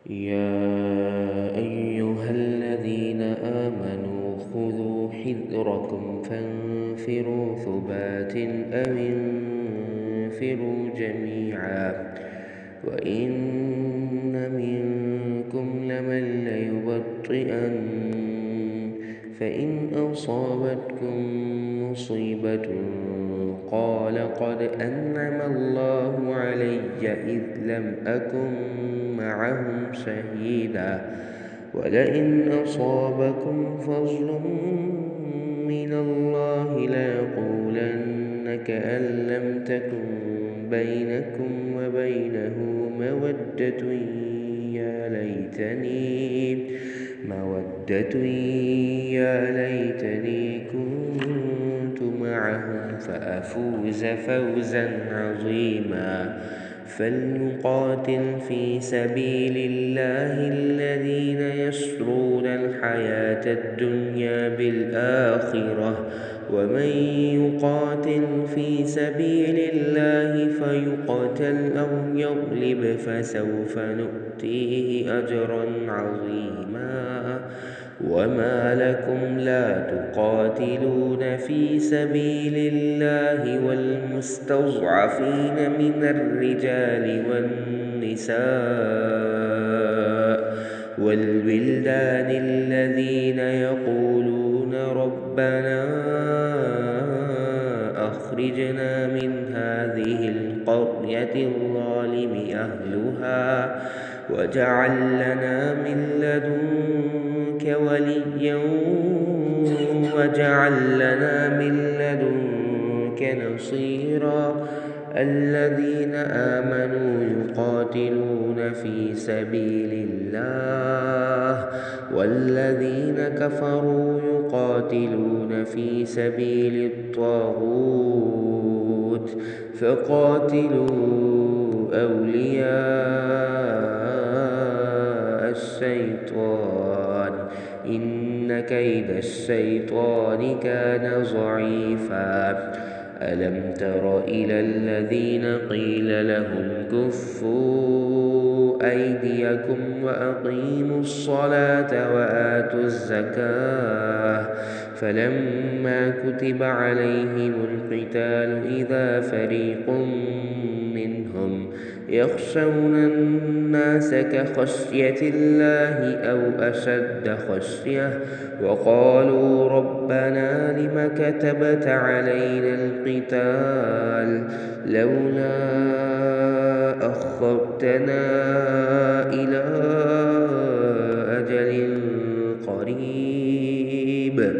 يا أيها الذين آمنوا خذوا حذركم فانفروا ثبات أو انفروا جميعا وإن منكم لمن ليبطئن فإن أصابتكم مصيبة قال قد أنعم الله علي إذ لم أكن معهم شهيدا ولئن أصابكم فضل من الله ليقولن كأن لم تكن بينكم وبينه مودة يا ليتني كنت معهم فأفوز فوزا عظيما فليقاتل في سبيل الله الذين يشرون الحياة الدنيا بالآخرة ومن يقاتل في سبيل الله فيقتل أو يغلب فسوف نؤتيه أجرا عظيما وما لكم لا تقاتلون في سبيل الله والمستضعفين من الرجال والنساء والولدان الذين يقولون ربنا أخرجنا من هذه القرية الظالم أهلها واجعل لنا من لدنك وليا واجعل لنا من لدنك نصيرا الذين آمنوا يقاتلون في سبيل الله والذين كفروا يقاتلون في سبيل الطاغوت فقاتلوا أولياء الشيطان إن كيد الشيطان كان ضعيفا ألم تر إلى الذين قيل لهم كفوا أيديكم وأقيموا الصلاة وآتوا الزكاة فلما كتب عليهم القتال إذا فريق منهم يخشون الناس كخشية الله أو أشد خشية وقالوا ربنا لم كتبت علينا القتال لولا أخرتنا إلى أجل قريب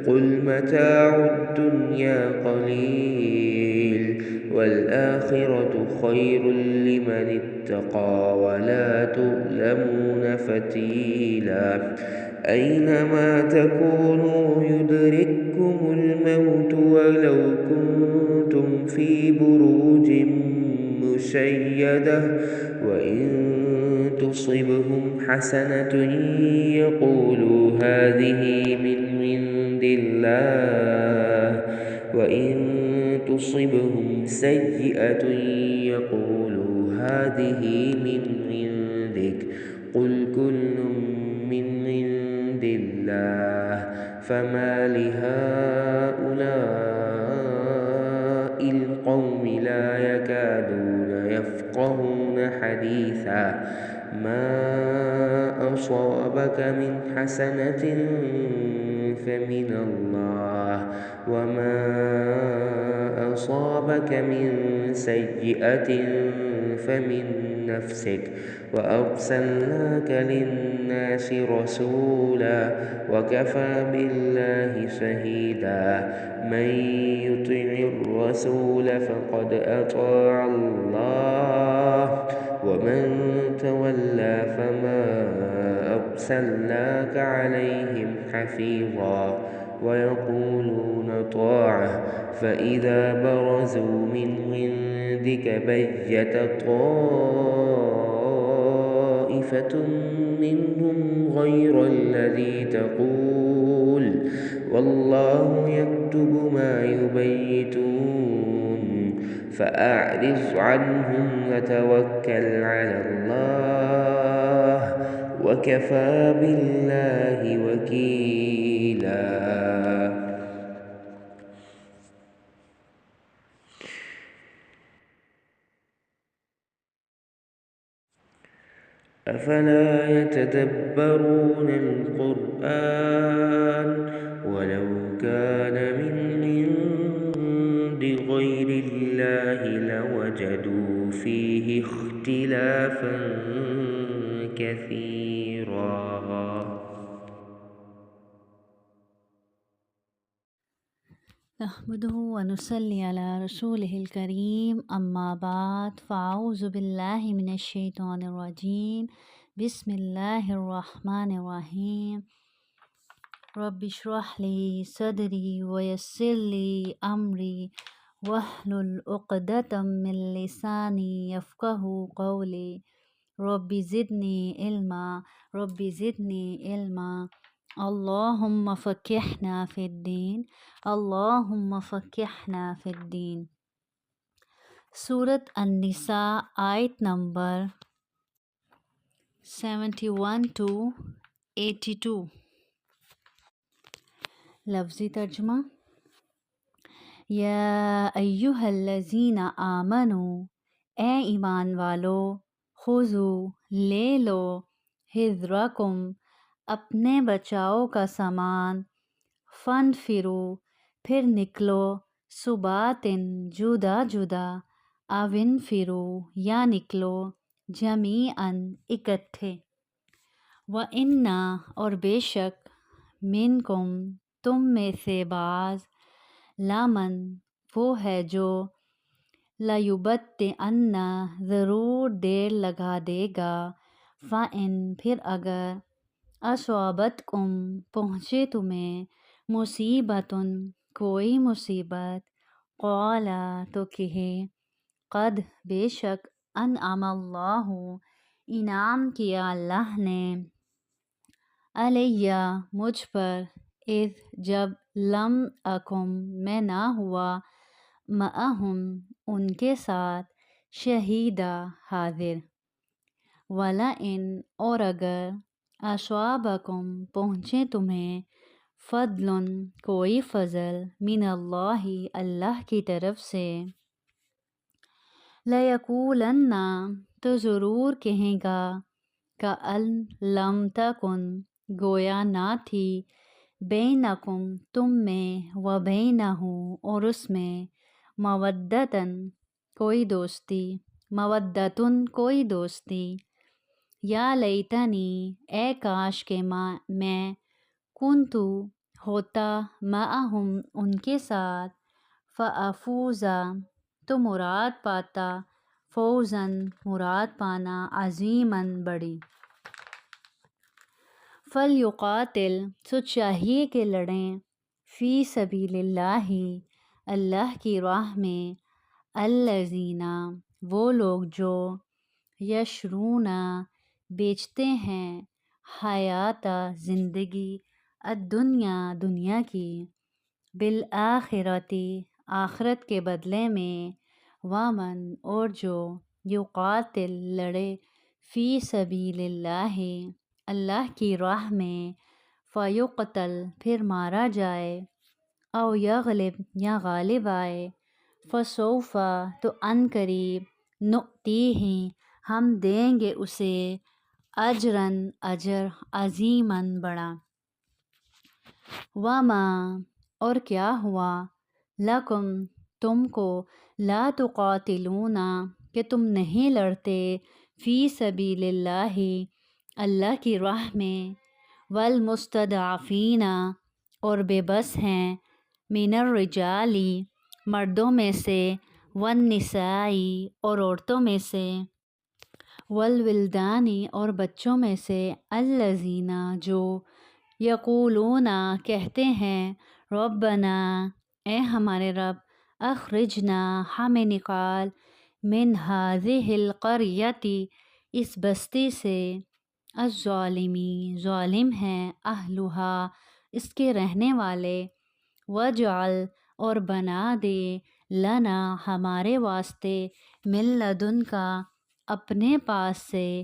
قل متاع الدنيا قليل والآخرة خير لمن اتقى ولا تظلمون فتيلا أينما تكونوا يدرككم الموت ولو كنتم في بروج مشيدة وإن تصبهم حسنة يقولوا هذه من عند الله وإن تصبهم سيئة يقولوا هذه من عندك قل كل من عند الله فما لهؤلاء القوم لا يكادون يفقهون حديثا ما أصابك من حسنة فمن الله وما أصابك من سيئة فمن نفسك وأرسلناك للناس رسولا وكفى بالله شهيدا من يطع الرسول فقد أطاع الله ومن تولى فما أرسلناك عليهم حفيظا ويقولون طاعة فإذا برزوا من عندك بيت طائفة منهم غير الذي تقول والله يكتب ما يبيتون فأعرض عنهم وتوكل على الله وكفى بالله وكيلا أفلا يتدبرون القرآن ولو كان من عند غير الله لوجدوا فيه اختلافا كثيرا نحمده ونصلي على رسوله الكريم أما بعد فأعوذ بالله من الشيطان الرجيم بسم الله الرحمن الرحيم رب اشرح لي صدري ويسر لي أمري واحلل عقدة من لساني يفقه قولي رب زدني علما اللهم فقهنا في الدين سورة النساء آیت نمبر 71 to 82 لفظی ترجمہ یا ایہا الذین آمنو اے ایمان والو خذو لے لو حذرکم اپنے بچاؤ کا سامان فانفرو پھر نکلو صباتن جدا جدا او انفرو یا نکلو جمیعاً اکٹھے وَإِنَّا اور بے شک منکم تم میں سے بعض لامن وہ ہے جو لَيُبَطِّئَنَّ ضرور دیر لگا دے گا فَإِن پھر اگر اصابتکم پہنچے تمہیں مصیبتن کوئی مصیبت قالا تو کہے قد بے شک انعم اللہ انعام کیا اللہ نے علیہ مجھ پر اذ جب لم اکم میں نہ ہوا معہم ان کے ساتھ شہیدہ حاضر وَلَئِن اور اگر اصابکم پہنچے تمہیں فضل کوئی فضل من اللہ اللہ کی طرف سے لَيَقُولَنَّ تو ضرور کہیں گا کَأَن لَم تَکُن گویا نہ تھی بینکم تم میں وبینہ اور اس میں مودتن کوئی دوستی یا لیتنی اے کاش کہ میں کنتو ہوتا معہم ان کے ساتھ فافوزا تو مراد پاتا فوزن مراد پانا عظیماً بڑی فلیقاتل سو چاہیے کہ لڑیں فی سبیل اللہ اللہ کی راہ میں الذین وہ لوگ جو یشرون بیچتے ہیں حیات زندگی الدنیا دنیا کی بالآخرتی آخرت کے بدلے میں ومن اور جو یقاتل لڑے فی سبیل اللہ اللہ کی راہ میں فیقتل پھر مارا جائے او یغلب یا غالب آئے فسوف تو ان قریب نؤتیہ ہم دیں گے اسے اجراً اجر عظیماً بڑا وما اور کیا ہوا لکم تم کو لا تقاتلون کہ تم نہیں لڑتے فی سبیل اللہ اللہ کی راہ میں والمستضعفین اور بے بس ہیں من الرجال مردوں میں سے والنساء اور عورتوں میں سے والولدان اور بچوں میں سے الذین جو یقولون کہتے ہیں ربنا اے ہمارے رب اخرجنا ہمیں نکال من هذه القریۃ اس بستی سے الظالمی ظالم ہیں اہلھا اس کے رہنے والے وجعل اور بنا دے لنا ہمارے واسطے من لدن کا اپنے پاس سے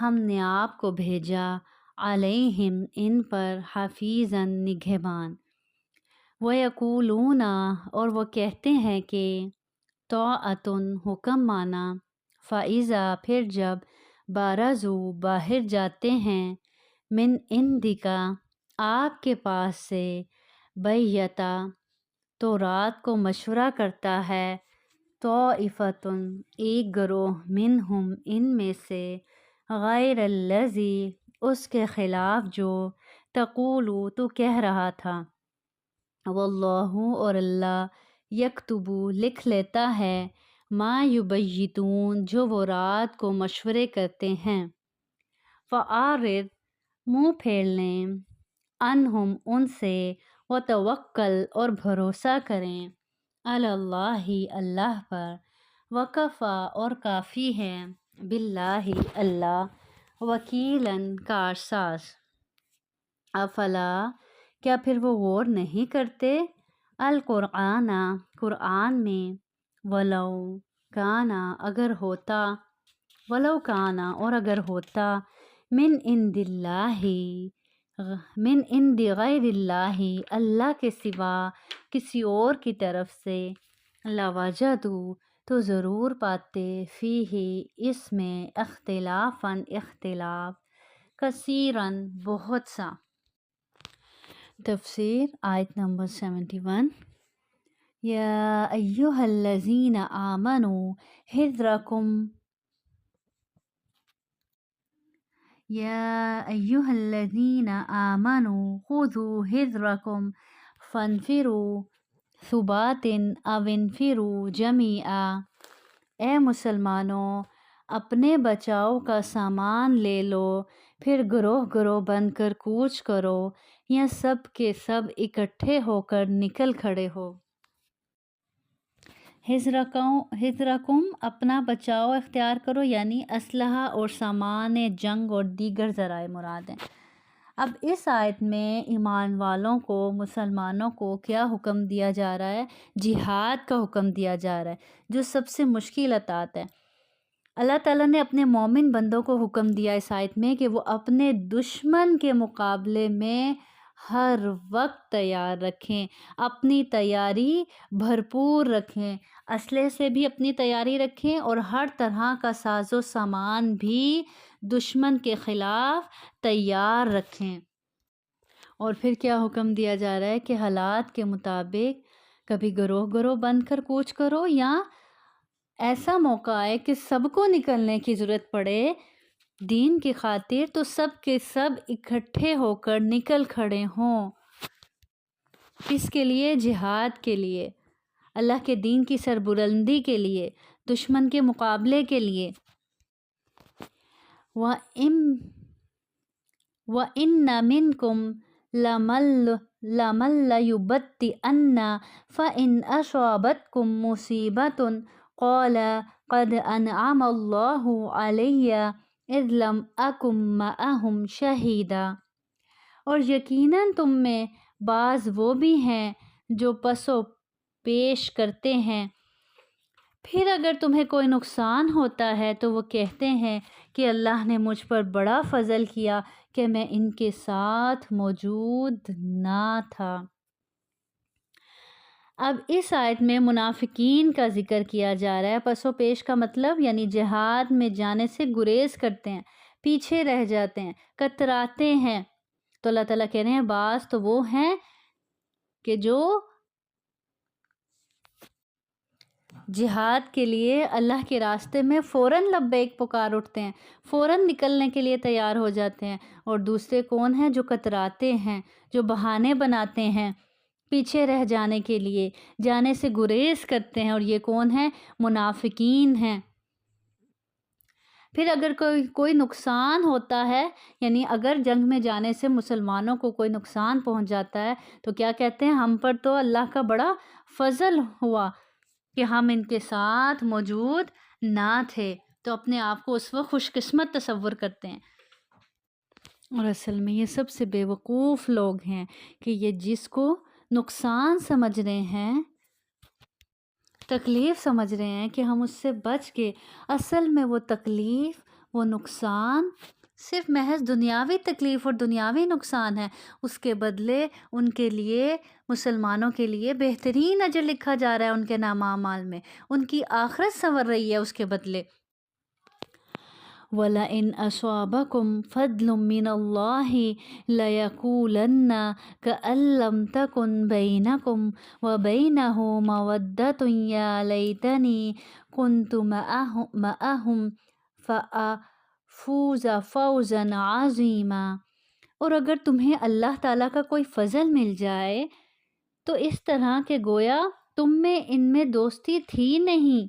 ہم نے آپ کو بھیجا علیہم ان پر حفیظاً نگہبان وَيَقُولُونَ اور وہ کہتے ہیں کہ طاعتن حکم مانا فَإِذَا پھر جب بارزوا باہر جاتے ہیں من عندک آپ کے پاس سے بیتا تو رات کو مشورہ کرتا ہے طائفتن ایک گروہ منہم ان میں سے غیر الذی اس کے خلاف جو تقولو تو کہہ رہا تھا واللہ اور اللہ یکتبو لکھ لیتا ہے ما یبیتون جو وہ رات کو مشورے کرتے ہیں فَأَعْرِضْ منہ پھیر لیں عنہم ان سے وتوکل اور بھروسہ کریں علی اللہ اللہ پر وکفا اور کافی ہے باللہ اللہ وکیلاً کارساز افلا کیا پھر وہ غور نہیں کرتے القرآن قرآن میں ولو کانا اگر ہوتا ولو کانا اور اگر ہوتا من عند اللہ من عند غیر اللہ اللہ کے سوا کسی اور کی طرف سے لوجدوا تو ضرور پاتے فیہ اس میں اختلافاً اختلاف کثیراً بہت سا۔ تفسیر آیت نمبر 71 یا ایہا الذین آمنوا حذرکم یا ایہا الذین آمنوا خذوا حذرکم فانفروا ثبات او انفروا جمیعا اے مسلمانوں اپنے بچاؤ کا سامان لے لو پھر گروہ گروہ بن کر کوچ کرو یا سب کے سب اکٹھے ہو کر نکل کھڑے ہو۔ حذرکم اپنا بچاؤ اختیار کرو یعنی اسلحہ اور سامان جنگ اور دیگر ذرائع مراد ہیں۔ اب اس آیت میں ایمان والوں کو مسلمانوں کو کیا حکم دیا جا رہا ہے؟ جہاد کا حکم دیا جا رہا ہے جو سب سے مشکل اطاعت ہے۔ اللہ تعالیٰ نے اپنے مومن بندوں کو حکم دیا اس آیت میں کہ وہ اپنے دشمن کے مقابلے میں ہر وقت تیار رکھیں، اپنی تیاری بھرپور رکھیں، اسلحے سے بھی اپنی تیاری رکھیں اور ہر طرح کا ساز و سامان بھی دشمن کے خلاف تیار رکھیں۔ اور پھر کیا حکم دیا جا رہا ہے کہ حالات کے مطابق کبھی گروہ گروہ بن کر کوچ کرو یا ایسا موقع آئے کہ سب کو نکلنے کی ضرورت پڑے دین کی خاطر تو سب کے سب اکٹھے ہو کر نکل کھڑے ہوں۔ اس کے لیے جہاد کے لیے، اللہ کے دین کی سربلندی کے لیے، دشمن کے مقابلے کے لیے۔ وَإِنَّ مِنْكُمْ لَمَن لَيُبَطِّئَنَّ فَإِنْ أَصَابَتْكُمْ مُصِيبَةٌ قَالَ قَدْ أَنْعَمَ اللَّهُ عَلَيَّ اذ لم اکم معہم شہیدا اور یقیناً تم میں بعض وہ بھی ہیں جو پس و پیش کرتے ہیں، پھر اگر تمہیں کوئی نقصان ہوتا ہے تو وہ کہتے ہیں کہ اللہ نے مجھ پر بڑا فضل کیا کہ میں ان کے ساتھ موجود نہ تھا۔ اب اس آیت میں منافقین کا ذکر کیا جا رہا ہے۔ پس و پیش کا مطلب یعنی جہاد میں جانے سے گریز کرتے ہیں، پیچھے رہ جاتے ہیں، کتراتے ہیں۔ تو اللہ تعالیٰ کہہ رہے ہیں بعض تو وہ ہیں کہ جو جہاد کے لیے اللہ کے راستے میں فوراً لبیک پکار اٹھتے ہیں، فوراً نکلنے کے لیے تیار ہو جاتے ہیں، اور دوسرے کون ہیں جو کتراتے ہیں، جو بہانے بناتے ہیں پیچھے رہ جانے کے لیے، جانے سے گریز کرتے ہیں، اور یہ کون ہیں؟ منافقین ہیں۔ پھر اگر کوئی نقصان ہوتا ہے یعنی اگر جنگ میں جانے سے مسلمانوں کو کوئی نقصان پہنچ جاتا ہے تو کیا کہتے ہیں؟ ہم پر تو اللہ کا بڑا فضل ہوا کہ ہم ان کے ساتھ موجود نہ تھے، تو اپنے آپ کو اس وقت خوش قسمت تصور کرتے ہیں۔ اور اصل میں یہ سب سے بے وقوف لوگ ہیں کہ یہ جس کو نقصان سمجھ رہے ہیں، تکلیف سمجھ رہے ہیں کہ ہم اس سے بچ کے، اصل میں وہ تکلیف، وہ نقصان صرف محض دنیاوی تکلیف اور دنیاوی نقصان ہے، اس کے بدلے ان کے لیے، مسلمانوں کے لیے بہترین اجر لکھا جا رہا ہے ان کے نامہ اعمال میں، ان کی آخرت سنور رہی ہے اس کے بدلے۔ وَلَئِنْ أَصَابَكُمْ فَضْلٌ مِّنَ اللَّهِ لَيَقُولَنَّ كَأَن لَّمْ تَكُن بَيْنَكُمْ وَبَيْنَهُ مَوَدَّةٌ يَا لَيْتَنِي كُنتُ مَعَهُمْ فَأَفُوزَ فَوْزًا عَظِيمًا۔ اور اگر تمہیں اللہ تعالیٰ کا کوئی فضل مل جائے تو اس طرح کہ گویا تم میں ان میں دوستی تھی نہیں،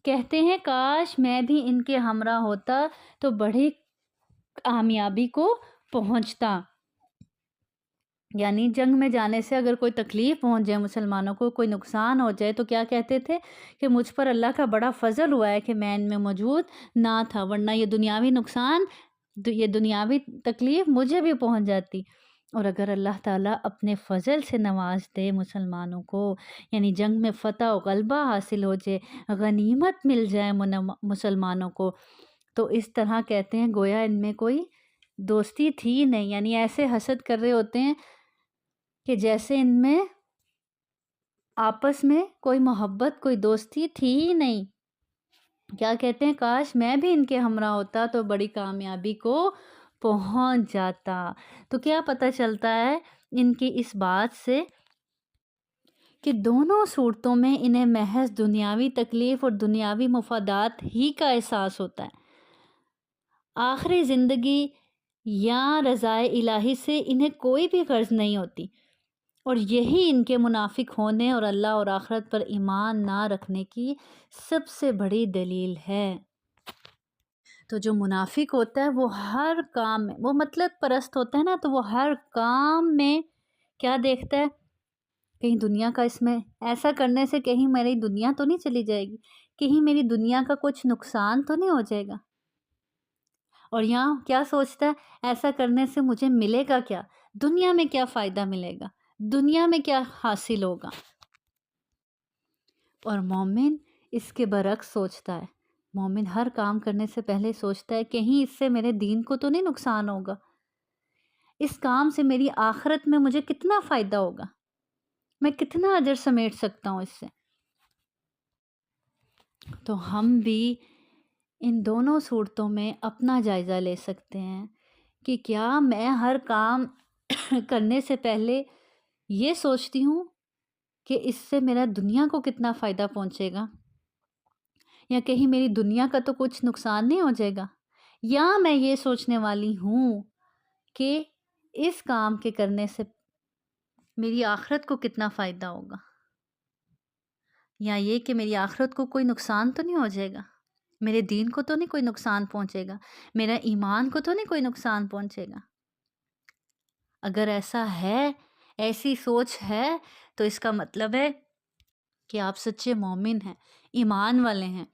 کہتے ہیں کاش میں بھی ان کے ہمراہ ہوتا تو بڑی کامیابی کو پہنچتا۔ یعنی جنگ میں جانے سے اگر کوئی تکلیف پہنچ جائے، مسلمانوں کو کوئی نقصان ہو جائے، تو کیا کہتے تھے کہ مجھ پر اللہ کا بڑا فضل ہوا ہے کہ میں ان میں موجود نہ تھا، ورنہ یہ دنیاوی نقصان، یہ دنیاوی تکلیف مجھے بھی پہنچ جاتی۔ اور اگر اللہ تعالیٰ اپنے فضل سے نواز دے مسلمانوں کو، یعنی جنگ میں فتح و غلبہ حاصل ہو جائے، غنیمت مل جائے مسلمانوں کو، تو اس طرح کہتے ہیں گویا ان میں کوئی دوستی تھی نہیں، یعنی ایسے حسد کر رہے ہوتے ہیں کہ جیسے ان میں آپس میں کوئی محبت، کوئی دوستی تھی ہی نہیں۔ کیا کہتے ہیں کاش میں بھی ان کے ہمراہ ہوتا تو بڑی کامیابی کو پہنچ جاتا۔ تو کیا پتہ چلتا ہے ان کی اس بات سے کہ دونوں صورتوں میں انہیں محض دنیاوی تکلیف اور دنیاوی مفادات ہی کا احساس ہوتا ہے، آخری زندگی یا رضائے الہی سے انہیں کوئی بھی غرض نہیں ہوتی، اور یہی ان کے منافق ہونے اور اللہ اور آخرت پر ایمان نہ رکھنے کی سب سے بڑی دلیل ہے۔ تو جو منافق ہوتا ہے وہ ہر کام میں، وہ مطلب پرست ہوتا ہے نا، تو وہ ہر کام میں کیا دیکھتا ہے، کہیں دنیا کا، اس میں ایسا کرنے سے کہیں میری دنیا تو نہیں چلی جائے گی، کہیں میری دنیا کا کچھ نقصان تو نہیں ہو جائے گا، اور یہاں کیا سوچتا ہے ایسا کرنے سے مجھے ملے گا کیا، دنیا میں کیا فائدہ ملے گا، دنیا میں کیا حاصل ہوگا۔ اور مومن اس کے برعکس سوچتا ہے، مومن ہر کام کرنے سے پہلے سوچتا ہے کہیں اس سے میرے دین کو تو نہیں نقصان ہوگا، اس کام سے میری آخرت میں مجھے کتنا فائدہ ہوگا، میں کتنا اجر سمیٹ سکتا ہوں اس سے۔ تو ہم بھی ان دونوں صورتوں میں اپنا جائزہ لے سکتے ہیں کہ کیا میں ہر کام کرنے سے پہلے یہ سوچتی ہوں کہ اس سے میرا دنیا کو کتنا فائدہ پہنچے گا، یا کہیں میری دنیا کا تو کچھ نقصان نہیں ہو جائے گا، یا میں یہ سوچنے والی ہوں کہ اس کام کے کرنے سے میری آخرت کو کتنا فائدہ ہوگا، یا یہ کہ میری آخرت کو کوئی نقصان تو نہیں ہو جائے گا، میرے دین کو تو نہیں کوئی نقصان پہنچے گا، میرا ایمان کو تو نہیں کوئی نقصان پہنچے گا۔ اگر ایسا ہے، ایسی سوچ ہے، تو اس کا مطلب ہے کہ آپ سچے مومن ہیں، ایمان والے ہیں۔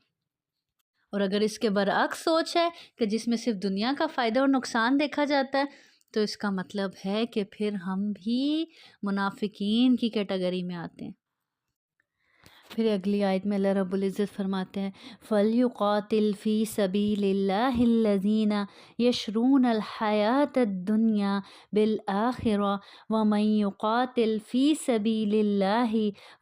اور اگر اس کے برعکس سوچ ہے کہ جس میں صرف دنیا کا فائدہ اور نقصان دیکھا جاتا ہے، تو اس کا مطلب ہے کہ پھر ہم بھی منافقین کی کیٹیگری میں آتے ہیں۔ پھر اگلی آیت میں اللہ رب العزت فرماتے ہیں فَلْيُقَاتِلْ فِي سَبِيلِ اللَّهِ الَّذِينَ يَشْرُونَ الْحَيَاةَ الدُّنْيَا بِالْآخِرَةِ وَمَنْ يُقَاتِلْ فِي سَبِيلِ اللَّهِ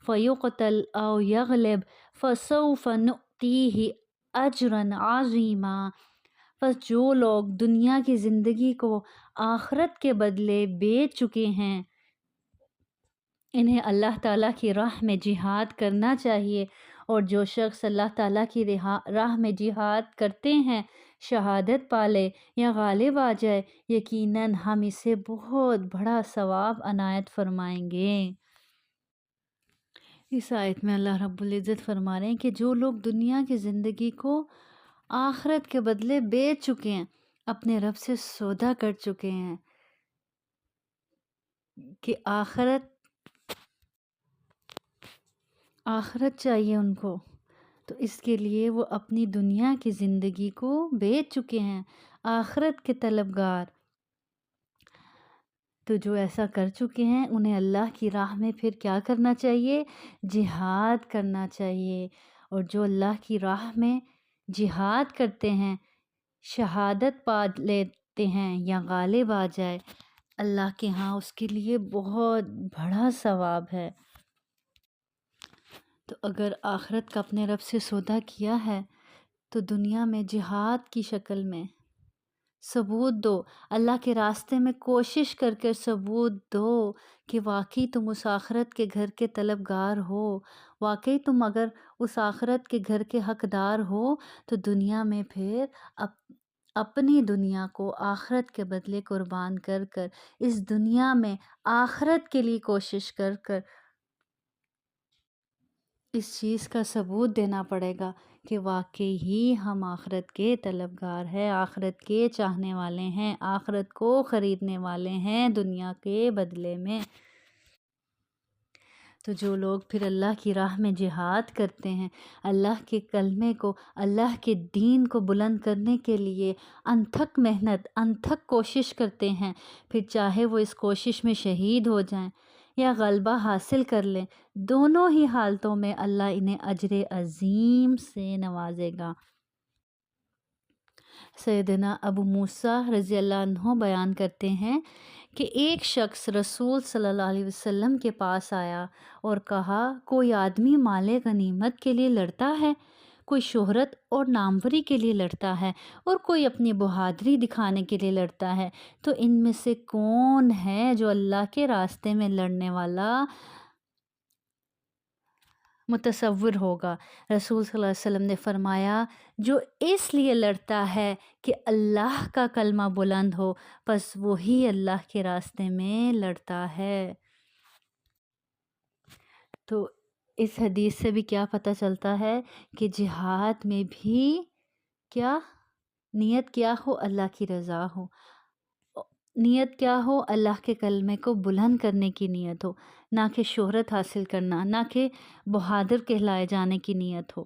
فَيُقْتَلْ أَوْ يَغْلِبْ فَسَوْفَ نُؤْتِيهِ أَجْرًا عَظِيمًا۔ پس جو لوگ دنیا کی زندگی کو آخرت کے بدلے بیچ چکے ہیں، انہیں اللہ تعالیٰ کی راہ میں جہاد کرنا چاہیے، اور جو شخص اللہ تعالیٰ کی راہ میں جہاد کرتے ہیں شہادت پالے یا غالب آ جائے، یقیناً ہم اسے بہت بڑا ثواب عنایت فرمائیں گے۔ اس آیت میں اللہ رب العزت فرما رہے ہیں کہ جو لوگ دنیا کی زندگی کو آخرت کے بدلے بیچ چکے ہیں، اپنے رب سے سودا کر چکے ہیں کہ آخرت چاہیے ان کو، تو اس کے لیے وہ اپنی دنیا کی زندگی کو بیچ چکے ہیں، آخرت کے طلبگار، تو جو ایسا کر چکے ہیں انہیں اللہ کی راہ میں پھر کیا کرنا چاہیے؟ جہاد کرنا چاہیے۔ اور جو اللہ کی راہ میں جہاد کرتے ہیں، شہادت پا لیتے ہیں یا غالب آ جائے، اللہ کے ہاں اس کے لیے بہت بڑا ثواب ہے۔ تو اگر آخرت کا اپنے رب سے سودا کیا ہے تو دنیا میں جہاد کی شکل میں ثبوت دو، اللہ کے راستے میں کوشش کر کے ثبوت دو کہ واقعی تم اس آخرت کے گھر کے طلبگار ہو، واقعی تم اگر اس آخرت کے گھر کے حقدار ہو تو دنیا میں پھر اپنی دنیا کو آخرت کے بدلے قربان کر کر، اس دنیا میں آخرت کے لیے کوشش کر کر اس چیز کا ثبوت دینا پڑے گا کہ واقعی ہی ہم آخرت کے طلبگار ہیں، آخرت کے چاہنے والے ہیں، آخرت کو خریدنے والے ہیں دنیا کے بدلے میں۔ تو جو لوگ پھر اللہ کی راہ میں جہاد کرتے ہیں، اللہ کے کلمے کو، اللہ کے دین کو بلند کرنے کے لیے انتھک محنت، انتھک کوشش کرتے ہیں، پھر چاہے وہ اس کوشش میں شہید ہو جائیں یا غلبہ حاصل کر لیں، دونوں ہی حالتوں میں اللہ انہیں اجر عظیم سے نوازے گا۔ سیدنا ابو موسیٰ رضی اللہ عنہ بیان کرتے ہیں کہ ایک شخص رسول صلی اللہ علیہ وسلم کے پاس آیا اور کہا، کوئی آدمی مال غنیمت کے لیے لڑتا ہے، کوئی شہرت اور ناموری کے لیے لڑتا ہے، اور کوئی اپنی بہادری دکھانے کے لیے لڑتا ہے، تو ان میں سے کون ہے جو اللہ کے راستے میں لڑنے والا متصور ہوگا؟ رسول صلی اللہ علیہ وسلم نے فرمایا، جو اس لیے لڑتا ہے کہ اللہ کا کلمہ بلند ہو، پس وہی اللہ کے راستے میں لڑتا ہے۔ تو اس حدیث سے بھی کیا پتہ چلتا ہے کہ جہاد میں بھی کیا نیت کیا ہو؟ اللہ کی رضا ہو، نیت کیا ہو؟ اللہ کے کلمے کو بلند کرنے کی نیت ہو، نہ کہ شہرت حاصل کرنا، نہ کہ بہادر کہلائے جانے کی نیت ہو۔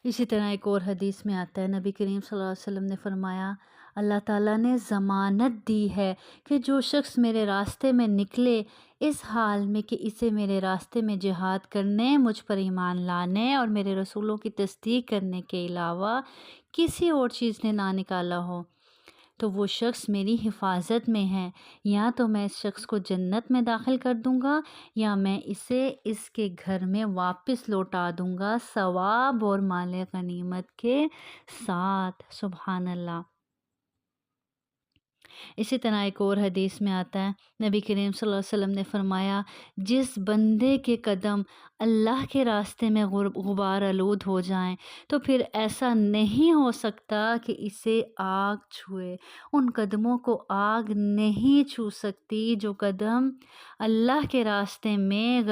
اسی طرح ایک اور حدیث میں آتا ہے، نبی کریم صلی اللہ علیہ وسلم نے فرمایا، اللہ تعالیٰ نے ضمانت دی ہے کہ جو شخص میرے راستے میں نکلے اس حال میں کہ اسے میرے راستے میں جہاد کرنے، مجھ پر ایمان لانے اور میرے رسولوں کی تصدیق کرنے کے علاوہ کسی اور چیز نے نہ نکالا ہو، تو وہ شخص میری حفاظت میں ہے، یا تو میں اس شخص کو جنت میں داخل کر دوں گا یا میں اسے اس کے گھر میں واپس لوٹا دوں گا ثواب اور مال غنیمت کے ساتھ۔ سبحان اللہ۔ اسی طرح ایک اور حدیث میں آتا ہے، نبی کریم صلی اللہ علیہ وسلم نے فرمایا، جس بندے کے قدم اللہ کے راستے میں غبار آلود ہو جائیں تو پھر ایسا نہیں ہو سکتا کہ اسے آگ چھوئے، ان قدموں کو آگ نہیں چھو سکتی جو قدم اللہ کے راستے میں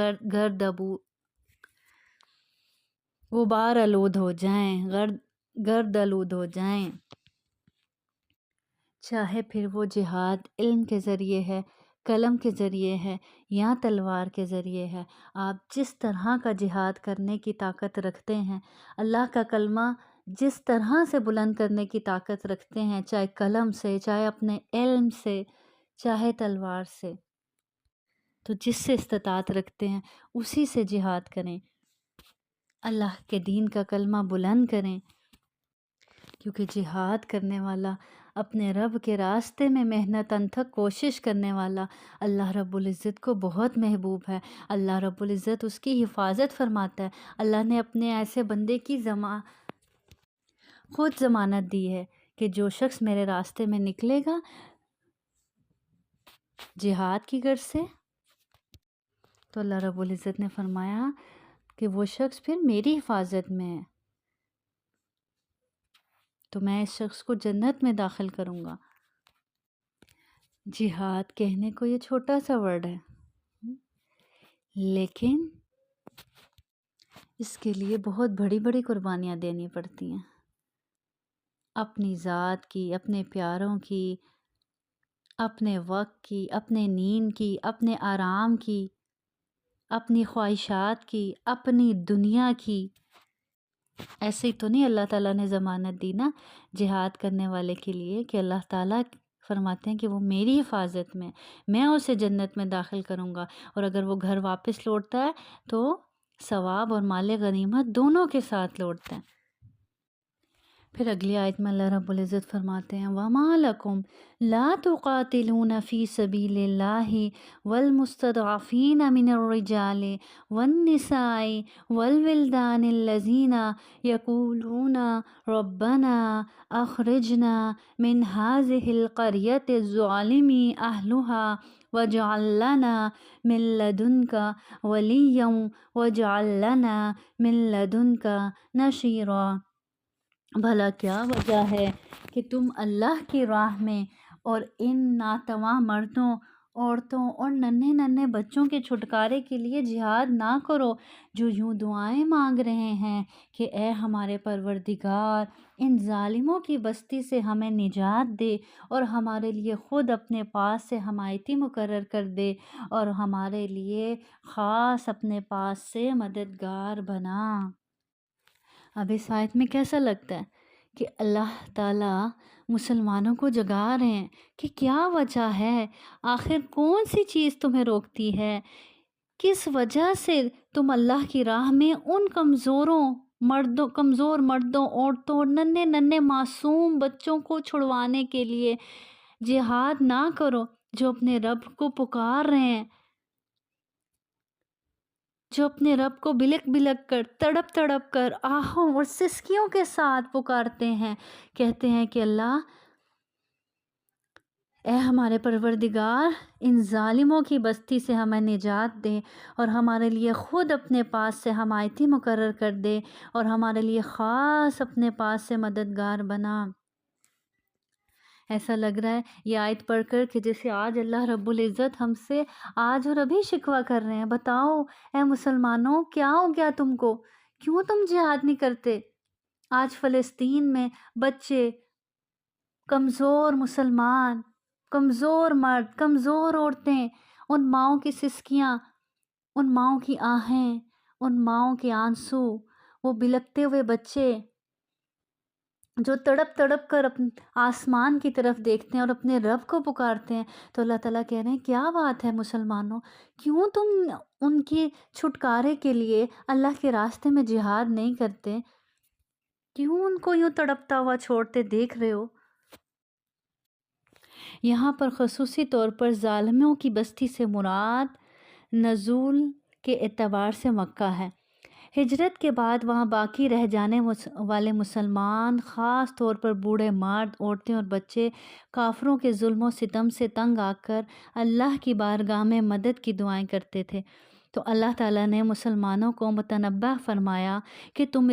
غبار آلود ہو جائیں، گرد آلود ہو جائیں، چاہے پھر وہ جہاد علم کے ذریعے ہے، قلم کے ذریعے ہے یا تلوار کے ذریعے ہے۔ آپ جس طرح کا جہاد کرنے کی طاقت رکھتے ہیں، اللہ کا کلمہ جس طرح سے بلند کرنے کی طاقت رکھتے ہیں، چاہے قلم سے، چاہے اپنے علم سے، چاہے تلوار سے، تو جس سے استطاعت رکھتے ہیں اسی سے جہاد کریں، اللہ کے دین کا کلمہ بلند کریں، کیونکہ جہاد کرنے والا، اپنے رب کے راستے میں محنت انتھک کوشش کرنے والا اللہ رب العزت کو بہت محبوب ہے۔ اللہ رب العزت اس کی حفاظت فرماتا ہے۔ اللہ نے اپنے ایسے بندے کی خود ضمانت دی ہے کہ جو شخص میرے راستے میں نکلے گا جہاد کی غرض سے، تو اللہ رب العزت نے فرمایا کہ وہ شخص پھر میری حفاظت میں ہے، تو میں اس شخص کو جنت میں داخل کروں گا۔ جہاد کہنے کو یہ چھوٹا سا ورڈ ہے، لیکن اس کے لیے بہت بڑی بڑی قربانیاں دینی پڑتی ہیں، اپنی ذات کی، اپنے پیاروں کی، اپنے وقت کی، اپنے نیند کی، اپنے آرام کی، اپنی خواہشات کی، اپنی دنیا کی۔ ایسے ہی تو نہیں اللہ تعالیٰ نے ضمانت دی نا جہاد کرنے والے کے لیے، کہ اللہ تعالیٰ فرماتے ہیں کہ وہ میری حفاظت میں اسے جنت میں داخل کروں گا، اور اگر وہ گھر واپس لوٹتا ہے تو ثواب اور مال غنیمت دونوں کے ساتھ لوٹتا ہے۔ پھر اگلی آیت میں اللہ رب العزت فرماتے ہیں وَمَا لَكُمْ لَا تُقَاتِلُونَ فِي سَبِيلِ اللَّهِ وَالْمُسْتَضْعَفِينَ مِنَ الرِّجَالِ وَالنِّسَاءِ وَالْوِلْدَانِ الَّذِينَ يَقُولُونَ رَبَّنَا أَخْرِجْنَا مِنْ هَٰذِهِ الْقَرْيَةِ الظَّالِمِ أَهْلُهَا وَاجْعَل لَّنَا مِن لَّدُنكَ وَلِيًّا وَاجْعَل لَّنَا مِن لَّدُنكَ نَصِيرًا۔ بھلا کیا وجہ ہے کہ تم اللہ کی راہ میں اور ان ناتواں مردوں، عورتوں اور ننھے ننھے بچوں کے چھٹکارے کے لیے جہاد نہ کرو، جو یوں دعائیں مانگ رہے ہیں کہ اے ہمارے پروردگار، ان ظالموں کی بستی سے ہمیں نجات دے اور ہمارے لیے خود اپنے پاس سے حمایتی مقرر کر دے اور ہمارے لیے خاص اپنے پاس سے مددگار بنا۔ اب اس آیت میں کیسا لگتا ہے کہ اللہ تعالیٰ مسلمانوں کو جگا رہے ہیں کہ کیا وجہ ہے، آخر کون سی چیز تمہیں روکتی ہے، کس وجہ سے تم اللہ کی راہ میں ان کمزور مردوں، عورتوں اور ننھے ننھے معصوم بچوں کو چھڑوانے کے لیے جہاد نہ کرو، جو اپنے رب کو پکار رہے ہیں، جو اپنے رب کو بلک بلک کر، تڑپ تڑپ کر، آہوں اور سسکیوں کے ساتھ پکارتے ہیں، کہتے ہیں کہ اللہ اے ہمارے پروردگار، ان ظالموں کی بستی سے ہمیں نجات دے اور ہمارے لیے خود اپنے پاس سے حمایتی مقرر کر دے اور ہمارے لیے خاص اپنے پاس سے مددگار بنا۔ ایسا لگ رہا ہے یہ آیت پڑھ کر کہ جیسے آج اللہ رب العزت ہم سے آج اور ابھی شکوہ کر رہے ہیں، بتاؤ اے مسلمانوں کیا ہو گیا تم کو، کیوں تم جہاد نہیں کرتے؟ آج فلسطین میں بچے، کمزور مسلمان، کمزور مرد، کمزور عورتیں، ان ماؤں کی سسکیاں، ان ماؤں کی آہیں، ان ماؤں کے آنسو، وہ بلکتے ہوئے بچے جو تڑپ تڑپ کر آسمان کی طرف دیکھتے ہیں اور اپنے رب کو پکارتے ہیں، تو اللہ تعالیٰ کہہ رہے ہیں کیا بات ہے مسلمانوں، کیوں تم ان کے چھٹکارے کے لیے اللہ کے راستے میں جہاد نہیں کرتے، کیوں ان کو یوں تڑپتا ہوا چھوڑتے دیکھ رہے ہو؟ یہاں پر خصوصی طور پر ظالموں کی بستی سے مراد نزول کے اعتبار سے مکہ ہے۔ ہجرت کے بعد وہاں باقی رہ جانے والے مسلمان، خاص طور پر بوڑھے مرد، عورتیں اور بچے، کافروں کے ظلم و ستم سے تنگ آ کر اللہ کی بارگاہ میں مدد کی دعائیں کرتے تھے۔ تو اللہ تعالیٰ نے مسلمانوں کو متنبہ فرمایا کہ تم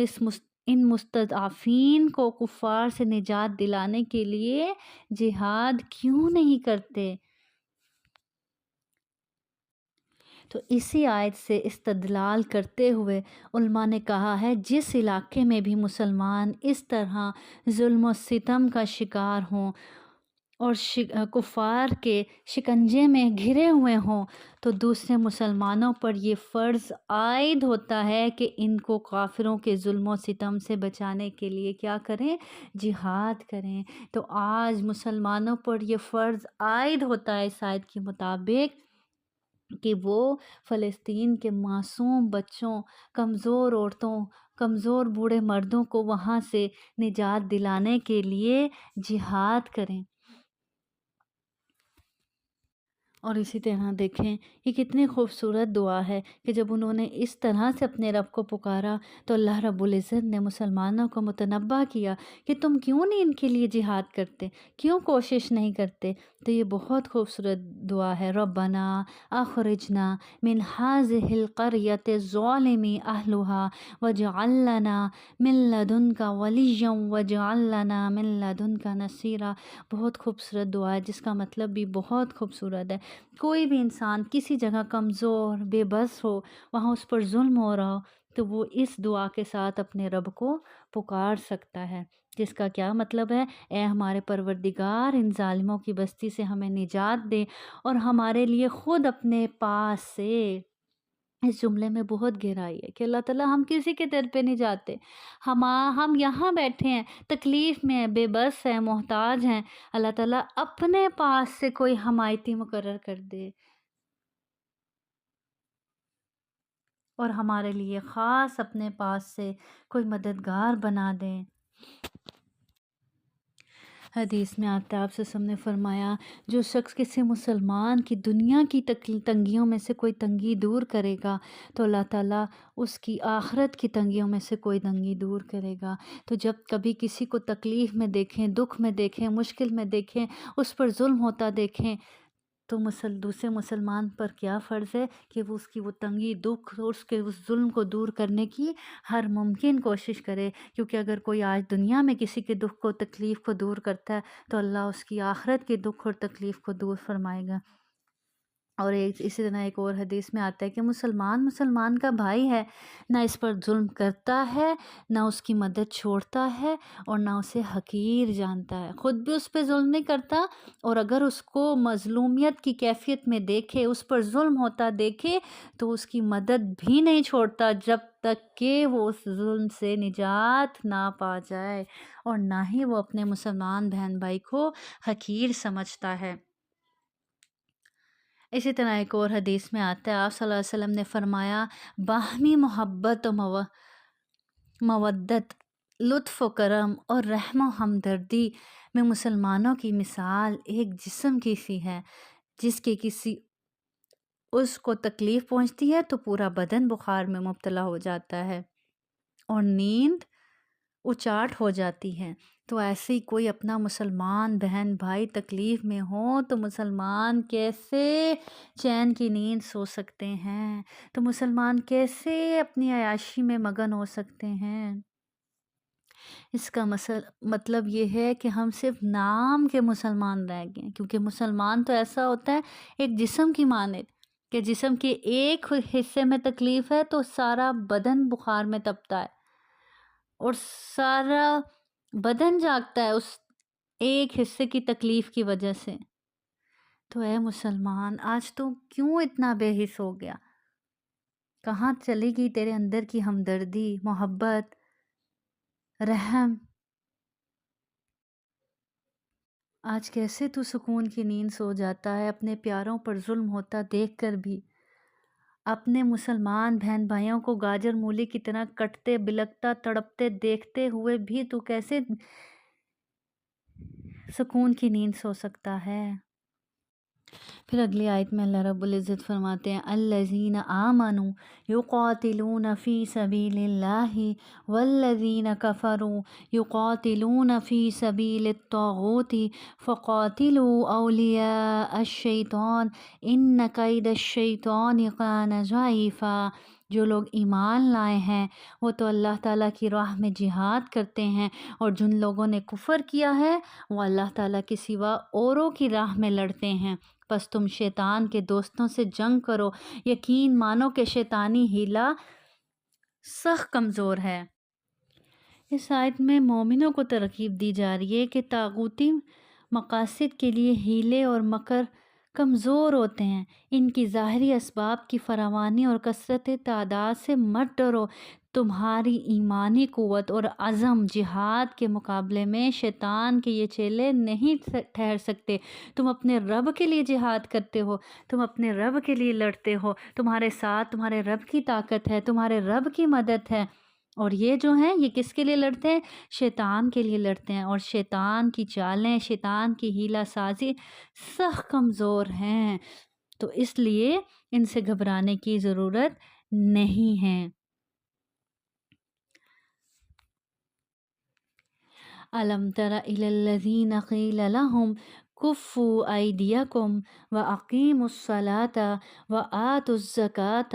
ان مستضعفین کو کفار سے نجات دلانے کے لیے جہاد کیوں نہیں کرتے؟ تو اسی آیت سے استدلال کرتے ہوئے علماء نے کہا ہے جس علاقے میں بھی مسلمان اس طرح ظلم و ستم کا شکار ہوں اور کفار کے شکنجے میں گھرے ہوئے ہوں، تو دوسرے مسلمانوں پر یہ فرض عائد ہوتا ہے کہ ان کو کافروں کے ظلم و ستم سے بچانے کے لیے کیا کریں؟ جہاد کریں۔ تو آج مسلمانوں پر یہ فرض عائد ہوتا ہے اس آیت کے مطابق کہ وہ فلسطین کے معصوم بچوں، کمزور عورتوں، کمزور بوڑھے مردوں کو وہاں سے نجات دلانے کے لیے جہاد کریں۔ اور اسی طرح دیکھیں یہ کتنی خوبصورت دعا ہے کہ جب انہوں نے اس طرح سے اپنے رب کو پکارا تو اللہ رب العزت نے مسلمانوں کو متنبہ کیا کہ تم کیوں نہیں ان کے لیے جہاد کرتے، کیوں کوشش نہیں کرتے؟ تو یہ بہت خوبصورت دعا ہے، ربنا اخرجنا من هذه القرية الظالم اهلها واجعل لنا من لدنك وليا واجعل لنا من لدنك نصيرا۔ بہت خوبصورت دعا ہے جس کا مطلب بھی بہت خوبصورت ہے۔ کوئی بھی انسان کسی جگہ کمزور، بے بس ہو، وہاں اس پر ظلم ہو رہا ہو، تو وہ اس دعا کے ساتھ اپنے رب کو پکار سکتا ہے، جس کا کیا مطلب ہے؟ اے ہمارے پروردگار، ان ظالموں کی بستی سے ہمیں نجات دے اور ہمارے لیے خود اپنے پاس سے۔ اس جملے میں بہت گہرائی ہے کہ اللہ تعالیٰ ہم کسی کے در پہ نہیں جاتے، ہم یہاں بیٹھے ہیں، تکلیف میں ہیں، بے بس ہیں، محتاج ہیں، اللہ تعالیٰ اپنے پاس سے کوئی حمایتی مقرر کر دے اور ہمارے لیے خاص اپنے پاس سے کوئی مددگار بنا دیں۔ حدیث میں آتا ہے آپ سے نے فرمایا جو شخص کسی مسلمان کی دنیا کی تنگیوں میں سے کوئی تنگی دور کرے گا تو اللہ تعالیٰ اس کی آخرت کی تنگیوں میں سے کوئی تنگی دور کرے گا۔ تو جب کبھی کسی کو تکلیف میں دیکھیں، دکھ میں دیکھیں، مشکل میں دیکھیں، اس پر ظلم ہوتا دیکھیں، تو دوسرے مسلمان پر کیا فرض ہے کہ وہ اس کی وہ تنگی، دکھ اور اس کے اس ظلم کو دور کرنے کی ہر ممکن کوشش کرے، کیونکہ اگر کوئی آج دنیا میں کسی کے دکھ کو، تکلیف کو دور کرتا ہے تو اللہ اس کی آخرت کے دکھ اور تکلیف کو دور فرمائے گا۔ اور اسی طرح ایک اور حدیث میں آتا ہے کہ مسلمان کا بھائی ہے، نہ اس پر ظلم کرتا ہے، نہ اس کی مدد چھوڑتا ہے، اور نہ اسے حقیر جانتا ہے، خود بھی اس پہ ظلم نہیں کرتا، اور اگر اس کو مظلومیت کی کیفیت میں دیکھے، اس پر ظلم ہوتا دیکھے تو اس کی مدد بھی نہیں چھوڑتا جب تک کہ وہ اس ظلم سے نجات نہ پا جائے، اور نہ ہی وہ اپنے مسلمان بہن بھائی کو حقیر سمجھتا ہے۔ اسی طرح ایک اور حدیث میں آتا ہے آپ صلی اللہ علیہ وسلم نے فرمایا باہمی محبت و مودت، لطف و کرم اور رحم و ہمدردی میں مسلمانوں کی مثال ایک جسم کی سی ہے، جس کے کسی اس کو تکلیف پہنچتی ہے تو پورا بدن بخار میں مبتلا ہو جاتا ہے اور نیند اچاٹ ہو جاتی ہے۔ تو ایسے ہی کوئی اپنا مسلمان بہن بھائی تکلیف میں ہو تو مسلمان کیسے چین کی نیند سو سکتے ہیں، تو مسلمان کیسے اپنی عیاشی میں مگن ہو سکتے ہیں۔ اس کا مطلب یہ ہے کہ ہم صرف نام کے مسلمان رہ گئے، کیونکہ مسلمان تو ایسا ہوتا ہے ایک جسم کی مانند کہ جسم کے ایک حصے میں تکلیف ہے تو سارا بدن بخار میں تپتا ہے اور سارا بدن جاگتا ہے اس ایک حصے کی تکلیف کی وجہ سے۔ تو اے مسلمان، آج تو کیوں اتنا بے حس ہو گیا؟ کہاں چلی گئی تیرے اندر کی ہمدردی، محبت، رحم؟ آج کیسے تو سکون کی نیند سو جاتا ہے اپنے پیاروں پر ظلم ہوتا دیکھ کر بھی؟ اپنے مسلمان بہن بھائیوں کو گاجر مولی کی طرح کٹتے، بلکتا، تڑپتے دیکھتے ہوئے بھی تو کیسے سکون کی نیند سو سکتا ہے؟ پھر اگلی آیت میں اللہ رب العزت فرماتے ہیں الذین آمنوا یقاتلون فی سبیل اللہ والذین کفروا یقاتلون فی سبیل الطاغوت فقاتلوا اولیاء الشیطان ان کید الشیطان کان ضعیفا۔ جو لوگ ایمان لائے ہیں وہ تو اللہ تعالیٰ کی راہ میں جہاد کرتے ہیں، اور جن لوگوں نے کفر کیا ہے وہ اللہ تعالیٰ کے سوا اوروں کی راہ میں لڑتے ہیں۔ پس تم شیطان کے دوستوں سے جنگ کرو، یقین مانو کہ شیطانی ہیلہ سخت کمزور ہے۔ اس آیت میں مومنوں کو ترغیب دی جا رہی ہے کہ طاغوتی مقاصد کے لیے ہیلے اور مکر کمزور ہوتے ہیں، ان کی ظاہری اسباب کی فراوانی اور کثرت تعداد سے مت ڈرو۔ تمہاری ایمانی قوت اور عزم جہاد کے مقابلے میں شیطان کے یہ چیلے نہیں ٹھہر سکتے۔ تم اپنے رب کے لیے جہاد کرتے ہو، تم اپنے رب کے لیے لڑتے ہو، تمہارے ساتھ تمہارے رب کی طاقت ہے، تمہارے رب کی مدد ہے، اور یہ جو ہیں یہ کس کے لیے لڑتے ہیں؟ شیطان کے لیے لڑتے ہیں، اور شیطان کی چالیں، شیطان کی ہیلہ سازی سخت کمزور ہیں، تو اس لیے ان سے گھبرانے کی ضرورت نہیں ہے۔ أَلَمْ تَرَ إِلَى الَّذِينَ قِيلَ لَهُمْ كُفُّوا أَيْدِيَكُمْ وَأَقِيمُوا الصَّلَاةَ وَآتُوا الزَّكَاةَ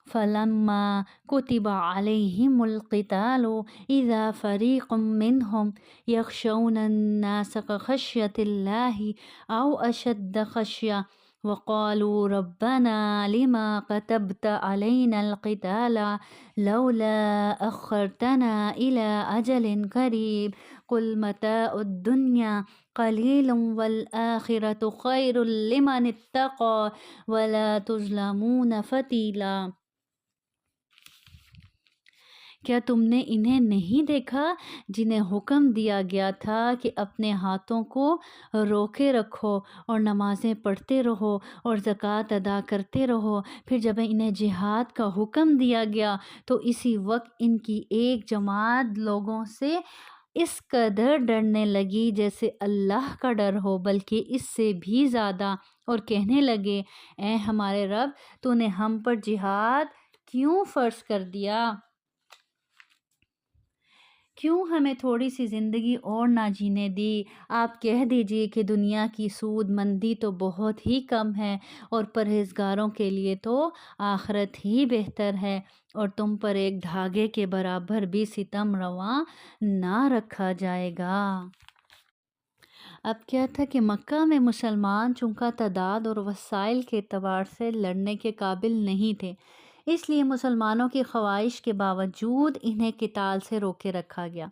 فَلَمَّا كُتِبَ عَلَيْهِمُ الْقِتَالُ إِذَا فَرِيقٌ مِّنْهُمْ يَخْشَوْنَ النَّاسَ كَخَشْيَةِ اللَّهِ أَوْ أَشَدَّ خَشْيَةً وَقَالُوا رَبَّنَا لِمَ كَتَبْتَ عَلَيْنَا الْقِتَالَ لَوْلَا أَخَّرْتَنَا إِلَى أَجَلٍ قَرِيبٍ قُلْ مَتَاعُ الدُّنْيَا قَلِيلٌ وَالْآخِرَةُ خَيْرٌ لِمَنِ اتَّقَىٰ وَلَا تُظْلَمُونَ فَتِيلًا۔ کیا تم نے انہیں نہیں دیکھا جنہیں حکم دیا گیا تھا کہ اپنے ہاتھوں کو روکے رکھو اور نمازیں پڑھتے رہو اور زکوٰۃ ادا کرتے رہو، پھر جب انہیں جہاد کا حکم دیا گیا تو اسی وقت ان کی ایک جماعت لوگوں سے اس قدر ڈرنے لگی جیسے اللہ کا ڈر ہو، بلکہ اس سے بھی زیادہ، اور کہنے لگے اے ہمارے رب، تو نے ہم پر جہاد کیوں فرض کر دیا؟ کیوں ہمیں تھوڑی سی زندگی اور نہ جینے دی؟ آپ کہہ دیجئے کہ دنیا کی سود مندی تو بہت ہی کم ہے اور پرہیزگاروں کے لیے تو آخرت ہی بہتر ہے، اور تم پر ایک دھاگے کے برابر بھی ستم رواں نہ رکھا جائے گا۔ اب کیا تھا کہ مکہ میں مسلمان چونکہ تعداد اور وسائل کے اعتبار سے لڑنے کے قابل نہیں تھے، اس لیے مسلمانوں کی خواہش کے باوجود انہیں قتال سے روکے رکھا گیا،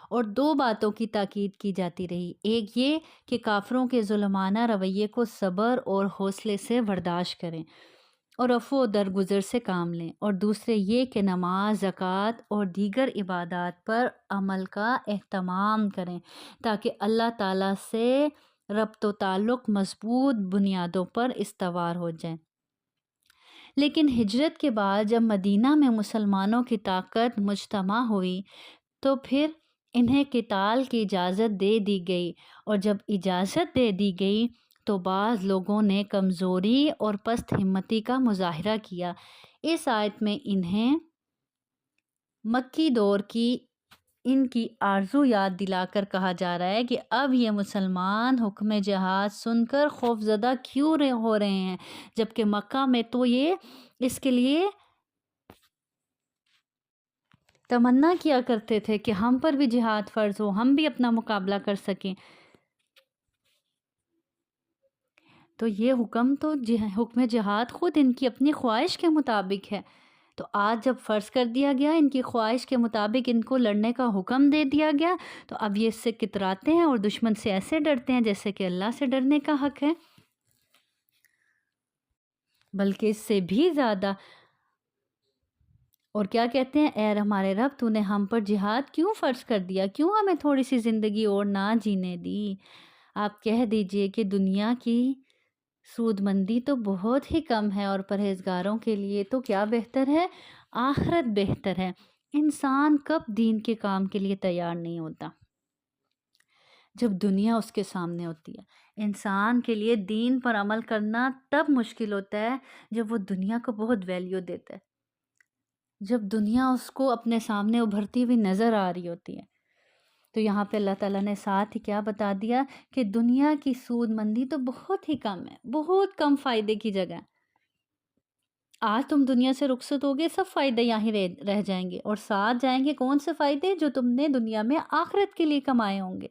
اور دو باتوں کی تاکید کی جاتی رہی۔ ایک یہ کہ کافروں کے ظلمانہ رویے کو صبر اور حوصلے سے برداشت کریں اور عفو و درگزر سے کام لیں، اور دوسرے یہ کہ نماز، زکوٰۃ اور دیگر عبادات پر عمل کا اہتمام کریں تاکہ اللہ تعالیٰ سے ربط و تعلق مضبوط بنیادوں پر استوار ہو جائے۔ لیکن ہجرت کے بعد جب مدینہ میں مسلمانوں کی طاقت مجتمع ہوئی تو پھر انہیں قتال کی اجازت دے دی گئی، اور جب اجازت دے دی گئی تو بعض لوگوں نے کمزوری اور پست ہمتی کا مظاہرہ کیا۔ اس آیت میں انہیں مکی دور کی ان کی آرزو یاد دلا کر کہا جا رہا ہے کہ اب یہ مسلمان حکم جہاد سن کر خوفزدہ کیوں ہو رہے ہیں، جبکہ مکہ میں تو یہ اس کے لیے تمنا کیا کرتے تھے کہ ہم پر بھی جہاد فرض ہو، ہم بھی اپنا مقابلہ کر سکیں۔ تو یہ حکم جہاد خود ان کی اپنی خواہش کے مطابق ہے، تو آج جب فرض کر دیا گیا، ان کی خواہش کے مطابق ان کو لڑنے کا حکم دے دیا گیا، تو اب یہ اس سے کتراتے ہیں اور دشمن سے ایسے ڈرتے ہیں جیسے کہ اللہ سے ڈرنے کا حق ہے، بلکہ اس سے بھی زیادہ۔ اور کیا کہتے ہیں؟ اے ہمارے رب، تو نے ہم پر جہاد کیوں فرض کر دیا؟ کیوں ہمیں تھوڑی سی زندگی اور نہ جینے دی؟ آپ کہہ دیجئے کہ دنیا کی سود مندی تو بہت ہی کم ہے، اور پرہیزگاروں کے لیے تو کیا بہتر ہے؟ آخرت بہتر ہے۔ انسان کب دین کے کام کے لیے تیار نہیں ہوتا؟ جب دنیا اس کے سامنے ہوتی ہے۔ انسان کے لیے دین پر عمل کرنا تب مشکل ہوتا ہے جب وہ دنیا کو بہت ویلیو دیتا ہے، جب دنیا اس کو اپنے سامنے ابھرتی ہوئی نظر آ رہی ہوتی ہے۔ تو یہاں پہ اللہ تعالیٰ نے ساتھ ہی کیا بتا دیا کہ دنیا کی سود مندی تو بہت ہی کم ہے، بہت کم فائدے کی جگہ ہے۔ آج تم دنیا سے رخصت ہوگے، سب فائدے یہیں رہ جائیں گے، اور ساتھ جائیں گے کون سے فائدے؟ جو تم نے دنیا میں آخرت کے لیے کمائے ہوں گے۔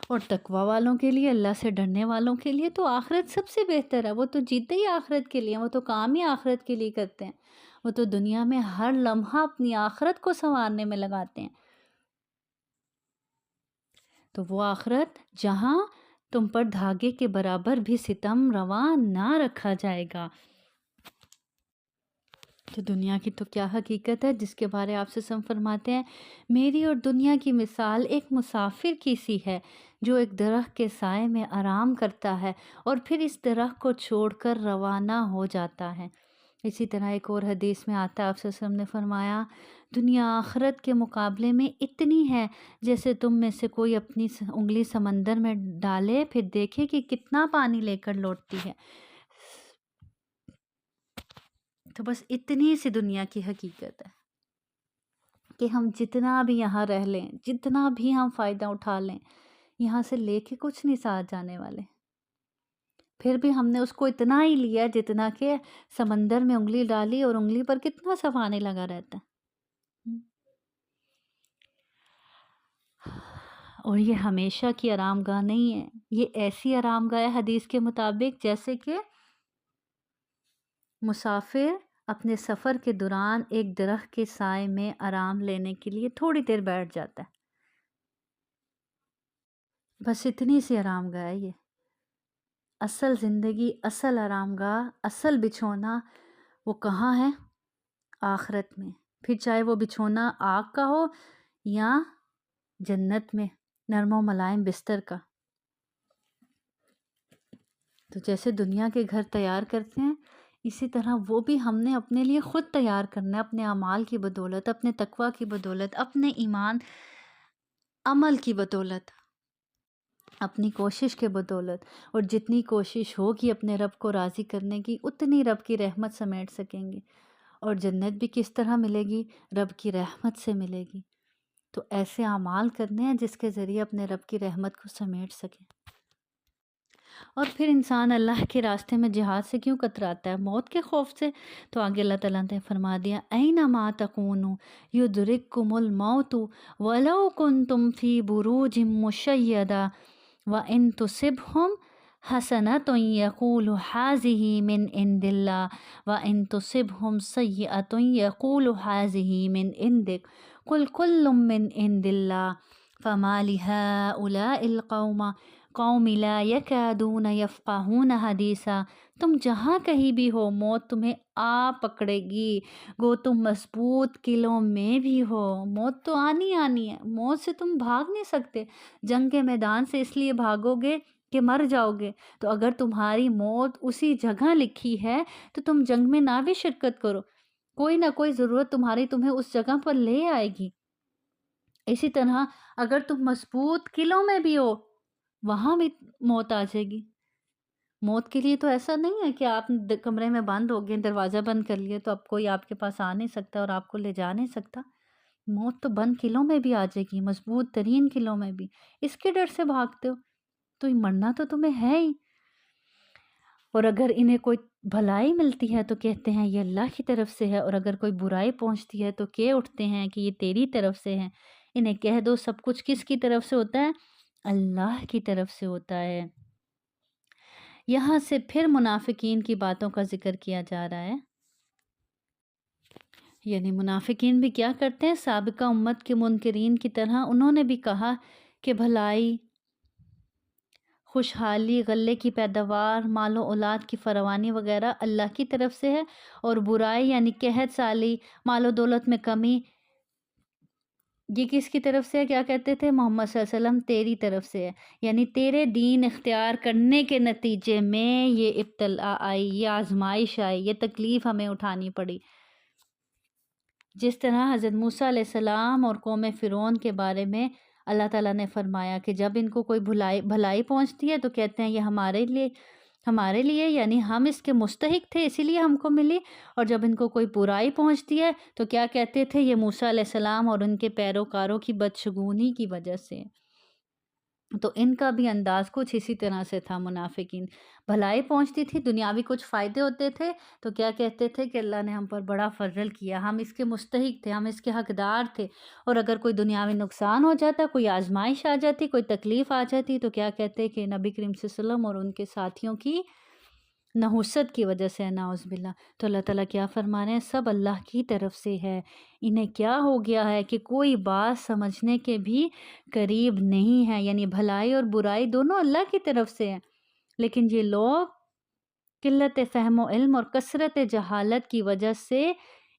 اور تقوی والوں کے لیے، اللہ سے ڈرنے والوں کے لیے تو آخرت سب سے بہتر ہے۔ وہ تو جیتے ہی آخرت کے لیے، وہ تو کام ہی آخرت کے لیے کرتے ہیں، وہ تو دنیا میں ہر لمحہ اپنی آخرت کو سنوارنے میں لگاتے ہیں۔ تو وہ آخرت جہاں تم پر دھاگے کے برابر بھی ستم رواں نہ رکھا جائے گا۔ تو دنیا کی تو کیا حقیقت ہے جس کے بارے آپ سے فرماتے ہیں، میری اور دنیا کی مثال ایک مسافر کی سی ہے جو ایک درخت کے سائے میں آرام کرتا ہے اور پھر اس درخت کو چھوڑ کر روانہ ہو جاتا ہے۔ اسی طرح ایک اور حدیث میں آتا ہے، آپ سے نے فرمایا، دنیا آخرت کے مقابلے میں اتنی ہے جیسے تم میں سے کوئی اپنی انگلی سمندر میں ڈالے پھر دیکھے کہ کتنا پانی لے کر لوٹتی ہے۔ تو بس اتنی سی دنیا کی حقیقت ہے کہ ہم جتنا بھی یہاں رہ لیں، جتنا بھی ہم فائدہ اٹھا لیں، یہاں سے لے کے کچھ نہیں ساتھ جانے والے۔ پھر بھی ہم نے اس کو اتنا ہی لیا جتنا کہ سمندر میں انگلی ڈالی اور انگلی پر کتنا سا پانی لگا رہتا ہے۔ اور یہ ہمیشہ کی آرام گاہ نہیں ہے، یہ ایسی آرام گاہ ہے حدیث کے مطابق جیسے کہ مسافر اپنے سفر کے دوران ایک درخت کے سائے میں آرام لینے کے لیے تھوڑی دیر بیٹھ جاتا ہے، بس اتنی سی آرام گاہ ہے یہ۔ اصل زندگی، اصل آرام گاہ، اصل بچھونا وہ کہاں ہے؟ آخرت میں، پھر چاہے وہ بچھونا آگ کا ہو یا جنت میں نرم و ملائم بستر کا۔ تو جیسے دنیا کے گھر تیار کرتے ہیں، اسی طرح وہ بھی ہم نے اپنے لیے خود تیار کرنا ہے، اپنے اعمال کی بدولت، اپنے تقوی کی بدولت، اپنے ایمان عمل کی بدولت، اپنی کوشش کے بدولت. اور جتنی کوشش ہوگی اپنے رب کو راضی کرنے کی، اتنی رب کی رحمت سمیٹ سکیں گے. اور جنت بھی کس طرح ملے گی؟ رب کی رحمت سے ملے گی. تو ایسے اعمال کرنے ہیں جس کے ذریعے اپنے رب کی رحمت کو سمیٹ سکیں. اور پھر انسان اللہ کے راستے میں جہاد سے کیوں کتراتا ہے؟ موت کے خوف سے. تو آگے اللہ تعالیٰ نے فرما دیا اینما تکونوا یدرککم الموت ولو کنتم فی بروج مشیدہ وَإِن تُصِبْهُمْ حَسَنَةٌ يَقُولُ هَٰذِهِ مِنْ عِنْدِ اللَّهِ وَإِن تُصِبْهُمْ سَيِّئَةٌ يَقُولُ هَٰذِهِ مِنْ عِنْدِكَ قُلْ كُلٌّ مِّنْ عِنْدِ اللَّهِ فَمَا لِهَٰؤُلَاءِ الْقَوْمِ لَا يَكَادُونَ يَفْقَهُونَ حَدِيثًا. تم جہاں کہیں بھی ہو موت تمہیں آ پکڑے گی، گو تم مضبوط قلعوں میں بھی ہو، موت تو آنی ہے. موت سے تم بھاگ نہیں سکتے. جنگ کے میدان سے اس لیے بھاگو گے کہ مر جاؤ گے. تو اگر تمہاری موت اسی جگہ لکھی ہے تو تم جنگ میں نہ بھی شرکت کرو، کوئی نہ کوئی ضرورت تمہیں اس جگہ پر لے آئے گی. اسی طرح اگر تم مضبوط قلعوں میں بھی ہو وہاں بھی موت آ جائے گی. موت کے لیے تو ایسا نہیں ہے کہ آپ کمرے میں بند ہو گئے، دروازہ بند کر لیے تو اب کوئی آپ کے پاس آ نہیں سکتا اور آپ کو لے جا نہیں سکتا. موت تو بند قلعوں میں بھی آ جائے گی، مضبوط ترین قلعوں میں بھی. اس کے ڈر سے بھاگتے ہو تو مرنا تو تمہیں ہے ہی. اور اگر انہیں کوئی بھلائی ملتی ہے تو کہتے ہیں یہ اللہ کی طرف سے ہے، اور اگر کوئی برائی پہنچتی ہے تو کہہ اٹھتے ہیں کہ یہ تیری طرف سے ہے. انہیں کہہ دو سب کچھ کس کی طرف سے ہوتا ہے؟ اللہ کی طرف سے ہوتا ہے. یہاں سے پھر منافقین کی باتوں کا ذکر کیا جا رہا ہے. یعنی منافقین بھی کیا کرتے ہیں؟ سابقہ امت کے منکرین کی طرح انہوں نے بھی کہا کہ بھلائی، خوشحالی، غلے کی پیداوار، مال و اولاد کی فراوانی وغیرہ اللہ کی طرف سے ہے، اور برائی یعنی قحط سالی، مال و دولت میں کمی، یہ کس کی طرف سے ہے؟ کیا کہتے تھے محمد صلی اللہ علیہ وسلم؟ تیری طرف سے ہے. یعنی تیرے دین اختیار کرنے کے نتیجے میں یہ ابتلا آئی، یہ آزمائش آئی، یہ تکلیف ہمیں اٹھانی پڑی. جس طرح حضرت موسیٰ علیہ السلام اور قوم فرعون کے بارے میں اللہ تعالیٰ نے فرمایا کہ جب ان کو کوئی بھلائی پہنچتی ہے تو کہتے ہیں یہ ہمارے لیے یعنی ہم اس کے مستحق تھے اسی لیے ہم کو ملی. اور جب ان کو کوئی برائی پہنچتی ہے تو کیا کہتے تھے؟ یہ موسیٰ علیہ السلام اور ان کے پیروکاروں کی بدشگونی کی وجہ سے. تو ان کا بھی انداز کچھ اسی طرح سے تھا. منافقین بھلائی پہنچتی تھی، دنیاوی کچھ فائدے ہوتے تھے تو کیا کہتے تھے کہ اللہ نے ہم پر بڑا فضل کیا، ہم اس کے مستحق تھے، ہم اس کے حقدار تھے. اور اگر کوئی دنیاوی نقصان ہو جاتا، کوئی آزمائش آ جاتی، کوئی تکلیف آ جاتی تو کیا کہتے کہ نبی کریم صلی اللہ علیہ وسلم اور ان کے ساتھیوں کی نحوست کی وجہ سے، نعوذ باللہ. تو اللہ تعالیٰ کیا فرما رہے ہیں؟ سب اللہ کی طرف سے ہے. انہیں کیا ہو گیا ہے کہ کوئی بات سمجھنے کے بھی قریب نہیں ہے. یعنی بھلائی اور برائی دونوں اللہ کی طرف سے ہیں، لیکن یہ لوگ قلت فہم و علم اور کثرت جہالت کی وجہ سے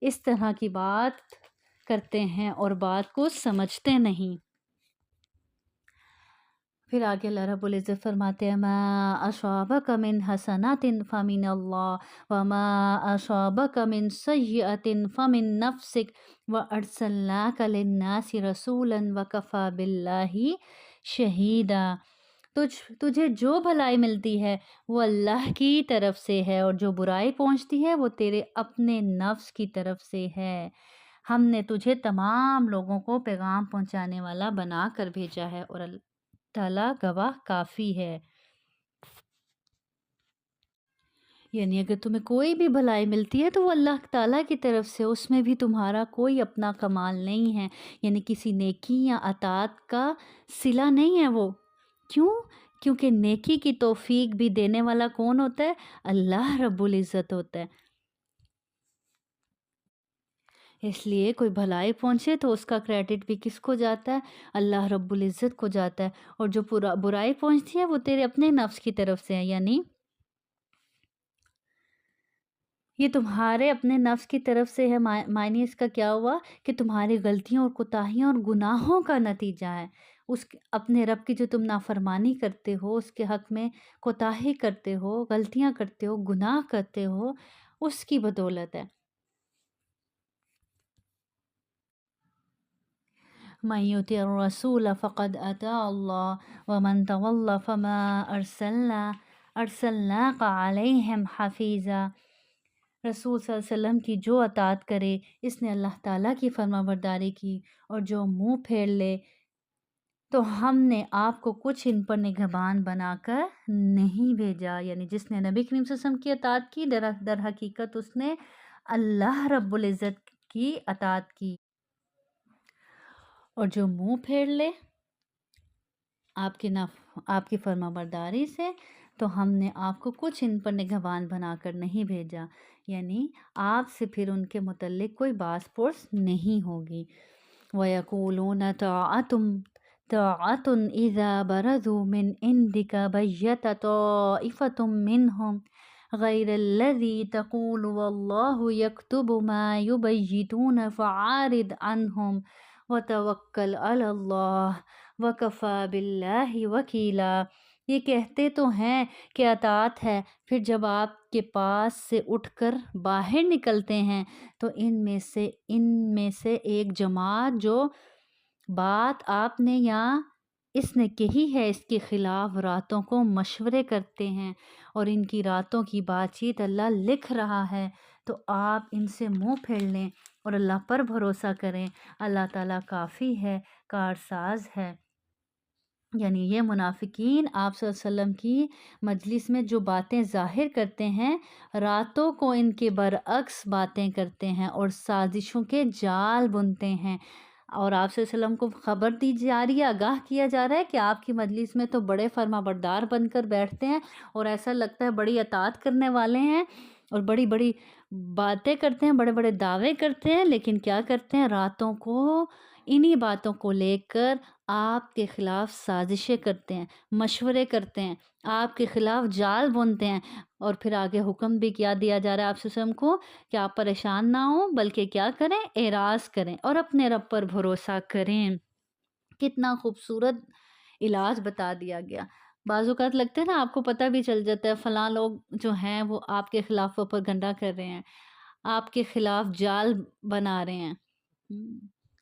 اس طرح کی بات کرتے ہیں اور بات کو سمجھتے نہیں. پھر آگے اللہ رب العزت فرماتے ہیں ما اصابک من حسنات فمن اللہ وما اصابک من سیئۃ فمن نفسک وارسلناک للناس رسولا وکفی باللہ شہیدا. تجھے جو بھلائی ملتی ہے وہ اللہ کی طرف سے ہے، اور جو برائی پہنچتی ہے وہ تیرے اپنے نفس کی طرف سے ہے. ہم نے تجھے تمام لوگوں کو پیغام پہنچانے والا بنا کر بھیجا ہے، اور اللہ تعالیٰ گواہ کافی ہے. یعنی اگر تمہیں کوئی بھی بھلائی ملتی ہے تو وہ اللہ تعالیٰ کی طرف سے، اس میں بھی تمہارا کوئی اپنا کمال نہیں ہے. یعنی کسی نیکی یا اطاعت کا صلہ نہیں ہے وہ. کیونکہ نیکی کی توفیق بھی دینے والا کون ہوتا ہے؟ اللہ رب العزت ہوتا ہے. اس لیے کوئی بھلائی پہنچے تو اس کا کریڈٹ بھی کس کو جاتا ہے؟ اللہ رب العزت کو جاتا ہے. اور جو برائی پہنچتی ہے وہ تیرے اپنے نفس کی طرف سے ہے. یعنی یہ تمہارے اپنے نفس کی طرف سے ہے. معنی اس کا کیا ہوا کہ تمہاری غلطیوں اور کوتاہیوں اور گناہوں کا نتیجہ ہے. اپنے رب کی جو تم نافرمانی کرتے ہو، اس کے حق میں کوتاہی کرتے ہو، غلطیاں کرتے ہو، گناہ کرتے ہو، اس کی بدولت ہے۔ من یطع الرسول فقد اطاع اللہ ومن تولى فما ارسلناک علیہم حفیظا۔ رسول صلی اللہ علیہ وسلم کی جو اطاعت کرے اس نے اللہ تعالیٰ کی فرما برداری کی، اور جو منہ پھیر لے تو ہم نے آپ کو کچھ ان پر نگہبان بنا کر نہیں بھیجا۔ یعنی جس نے نبی کریم صلی اللہ علیہ وسلم کی اطاعت کی در حقیقت اس نے اللہ رب العزت کی اطاعت کی، اور جو منہ پھیر لے آپ کی فرما برداری سے تو ہم نے آپ کو کچھ ان پر نگہبان بنا کر نہیں بھیجا، یعنی آپ سے پھر ان کے متعلق کوئی باز پرس نہیں ہوگی۔ وَيَقُولُونَ طَاعَةٌ إِذَا بَرَزُوا مِنْ عِنْدِكَ بَيَّتَ طَائِفَةٌ مِّنْهُمْ غَيْرَ الَّذِي تَقُولُ وَاللَّهُ يَكْتُبُ مَا يُبَيِّتُونَ فَأَعْرِضْ عَنْهُمْ وَتَوَكَّلْ عَلَى اللَّهِ وَكَفَى بِاللَّهِ وَكِيلًا۔ یہ کہتے تو ہیں کہ اطاعت ہے، پھر جب آپ کے پاس سے اٹھ کر باہر نکلتے ہیں تو ان میں سے ایک جماعت جو بات آپ نے یا اس نے کہی ہے اس کے خلاف راتوں کو مشورے کرتے ہیں، اور ان کی راتوں کی بات چیت اللہ لکھ رہا ہے، تو آپ ان سے منہ پھیر لیں اور اللہ پر بھروسہ کریں، اللہ تعالیٰ کافی ہے، کارساز ہے۔ یعنی یہ منافقین آپ صلی اللہ علیہ وسلم کی مجلس میں جو باتیں ظاہر کرتے ہیں، راتوں کو ان کے برعکس باتیں کرتے ہیں اور سازشوں کے جال بنتے ہیں، اور آپ صلی اللہ علیہ وسلم کو خبر دی جا رہی ہے، آگاہ کیا جا رہا ہے کہ آپ کی مجلس میں تو بڑے فرما بردار بن کر بیٹھتے ہیں، اور ایسا لگتا ہے بڑی اطاعت کرنے والے ہیں اور بڑی بڑی باتیں کرتے ہیں، بڑے بڑے دعوے کرتے ہیں، لیکن کیا کرتے ہیں؟ راتوں کو انہی باتوں کو لے کر آپ کے خلاف سازشیں کرتے ہیں، مشورے کرتے ہیں، آپ کے خلاف جال بنتے ہیں، اور پھر آگے حکم بھی کیا دیا جا رہا ہے آپ صلی اللہ علیہ وسلم کو کہ آپ پریشان نہ ہوں بلکہ کیا کریں؟ اعراض کریں اور اپنے رب پر بھروسہ کریں۔ کتنا خوبصورت علاج بتا دیا گیا۔ بعض اوقات لگتا ہے نا، آپ کو پتہ بھی چل جاتا ہے فلاں لوگ جو ہیں وہ آپ کے خلاف پروپیگنڈا کر رہے ہیں، آپ کے خلاف جال بنا رہے ہیں،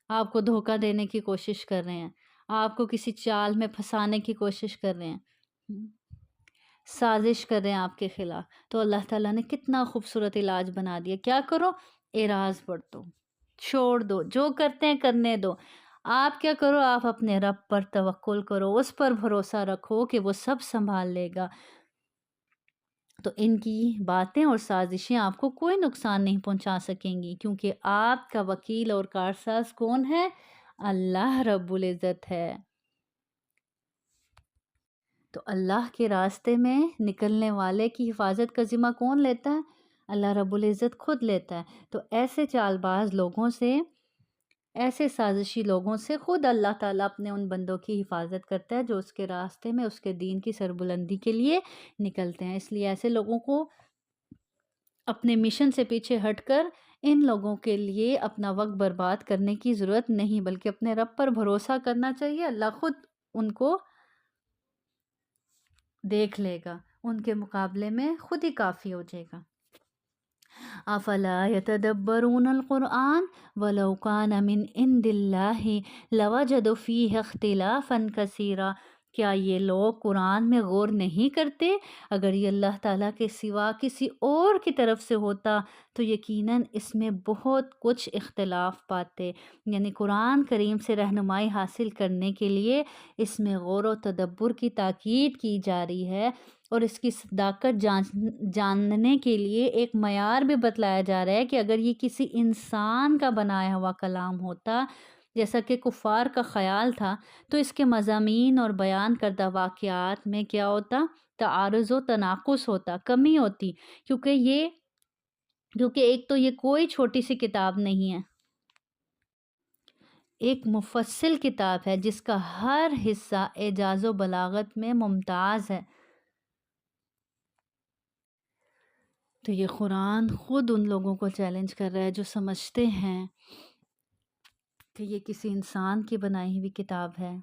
آپ کو دھوکہ دینے کی کوشش کر رہے ہیں، آپ کو کسی چال میں پھنسانے کی کوشش کر رہے ہیں، سازش کر رہے ہیں آپ کے خلاف، تو اللہ تعالیٰ نے کتنا خوبصورت علاج بنا دیا۔ کیا کرو؟ اعراض برتو، چھوڑ دو، جو کرتے ہیں کرنے دو۔ آپ کیا کرو؟ آپ اپنے رب پر توکل کرو، اس پر بھروسہ رکھو کہ وہ سب سنبھال لے گا، تو ان کی باتیں اور سازشیں آپ کو کوئی نقصان نہیں پہنچا سکیں گی، کیونکہ آپ کا وکیل اور کارساز کون ہے؟ اللہ رب العزت ہے۔ تو اللہ کے راستے میں نکلنے والے کی حفاظت کا ذمہ کون لیتا ہے؟ اللہ رب العزت خود لیتا ہے۔ تو ایسے چال باز لوگوں سے، ایسے سازشی لوگوں سے خود اللہ تعالیٰ اپنے ان بندوں کی حفاظت کرتا ہے جو اس کے راستے میں اس کے دین کی سربلندی کے لیے نکلتے ہیں۔ اس لیے ایسے لوگوں کو اپنے مشن سے پیچھے ہٹ کر ان لوگوں کے لیے اپنا وقت برباد کرنے کی ضرورت نہیں، بلکہ اپنے رب پر بھروسہ کرنا چاہیے، اللہ خود ان کو دیکھ لے گا، ان کے مقابلے میں خود ہی کافی ہو جائے گا۔ افلا يتدبرون القرآن ولو كان من عند الله لوجدوا فيه اختلافا كثيرا۔ کیا یہ لوگ قرآن میں غور نہیں کرتے؟ اگر یہ اللہ تعالیٰ کے سوا کسی اور کی طرف سے ہوتا تو یقیناً اس میں بہت کچھ اختلاف پاتے۔ یعنی قرآن کریم سے رہنمائی حاصل کرنے کے لیے اس میں غور و تدبر کی تاکید کی جا رہی ہے، اور اس کی صداقت جاننے کے لیے ایک معیار بھی بتلایا جا رہا ہے کہ اگر یہ کسی انسان کا بنایا ہوا کلام ہوتا جیسا کہ کفار کا خیال تھا تو اس کے مضامین اور بیان کردہ واقعات میں کیا ہوتا؟ تعارض و تناقض ہوتا، کمی ہوتی، کیونکہ ایک تو یہ کوئی چھوٹی سی کتاب نہیں ہے، ایک مفصل کتاب ہے جس کا ہر حصہ اعجاز و بلاغت میں ممتاز ہے۔ تو یہ قرآن خود ان لوگوں کو چیلنج کر رہا ہے جو سمجھتے ہیں کہ یہ کسی انسان کی بنائی ہوئی کتاب ہے،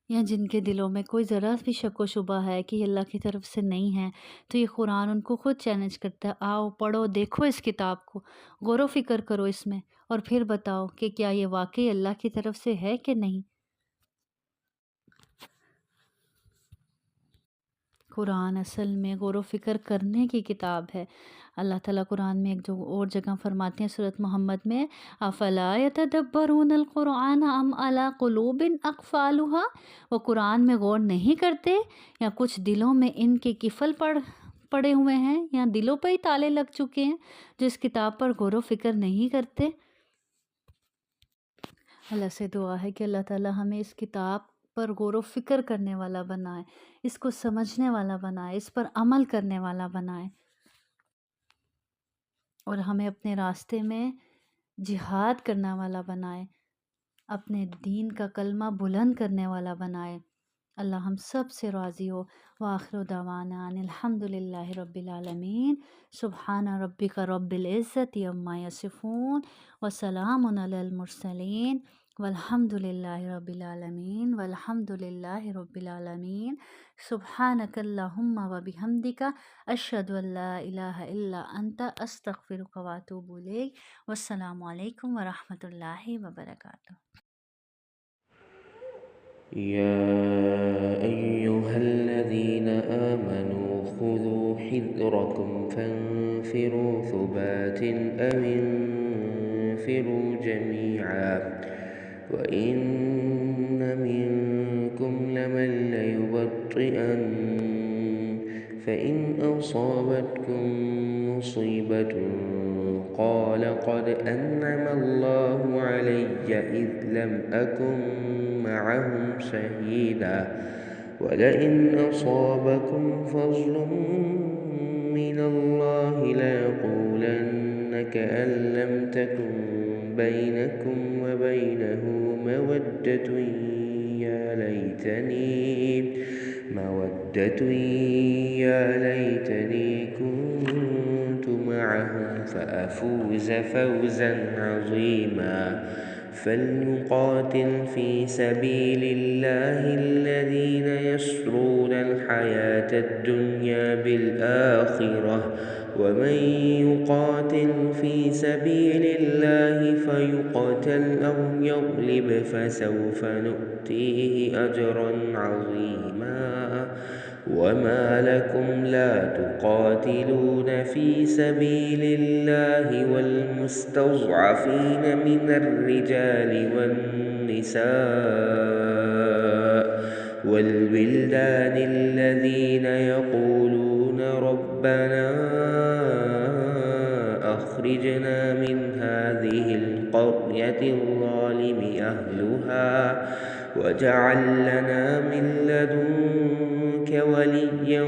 یا جن کے دلوں میں کوئی ذرا بھی شک و شبہ ہے کہ یہ اللہ کی طرف سے نہیں ہے، تو یہ قرآن ان کو خود چیلنج کرتا ہے، آؤ پڑھو، دیکھو اس کتاب کو، غور و فکر کرو اس میں، اور پھر بتاؤ کہ کیا یہ واقعی اللہ کی طرف سے ہے کہ نہیں۔ قرآن اصل میں غور و فکر کرنے کی کتاب ہے۔ اللہ تعالیٰ قرآن میں ایک جو اور جگہ فرماتے ہیں سورۃ محمد میں، افلا یتدبرون القرآن ام علی قلوب اقفالها، وہ قرآن میں غور نہیں کرتے یا کچھ دلوں میں ان کے قفل پڑے ہوئے ہیں، یا دلوں پہ ہی تالے لگ چکے ہیں جو اس کتاب پر غور و فکر نہیں کرتے۔ اللہ سے دعا ہے کہ اللہ تعالیٰ ہمیں اس کتاب پر غور و فکر کرنے والا بنائے، اس کو سمجھنے والا بنائے، اس پر عمل کرنے والا بنائے، اور ہمیں اپنے راستے میں جہاد کرنے والا بنائے، اپنے دین کا کلمہ بلند کرنے والا بنائے۔ اللہ ہم سب سے راضی ہو۔ وآخر دعوانا ان الحمد للہ رب العالمین۔ سبحان ربک رب العزت عما یصفون وسلام علی المرسلین والحمد للہ رب العالمین والحمد للہ رب العالمین۔ سبحانک اللہم وبحمدک اشہد ان لا الہ الا انت استغفرک واتوب الیک۔ والسلام علیکم ورحمۃ اللہ وبرکاتہ۔ يا أيها الذين آمنوا خذوا حذركم فانفروا ثبات أو انفروا جميعا وإن منكم لمن ليبطئن فإن أصابتكم مصيبة قال قد أنعم الله علي إذ لم أكن معهم شهيدا ولئن أصابكم فضل من الله ليقولن كأن لم تكن بينكم وبينه مودة يا ليتني كنت معهم فأفوز فوزا عظيما فليقاتل في سبيل الله الذين يشرون الحياة الدنيا بالآخرة ومن يقاتل في سبيل الله فيقتل أو يغلب فسوف نؤتيه أجرا عظيما وما لكم لا تقاتلون في سبيل الله والمستضعفين من الرجال والنساء والولدان الذين يقولون ربنا أخرجنا من هذه القرية الظالم أهلها واجعل لنا من لدنك وليا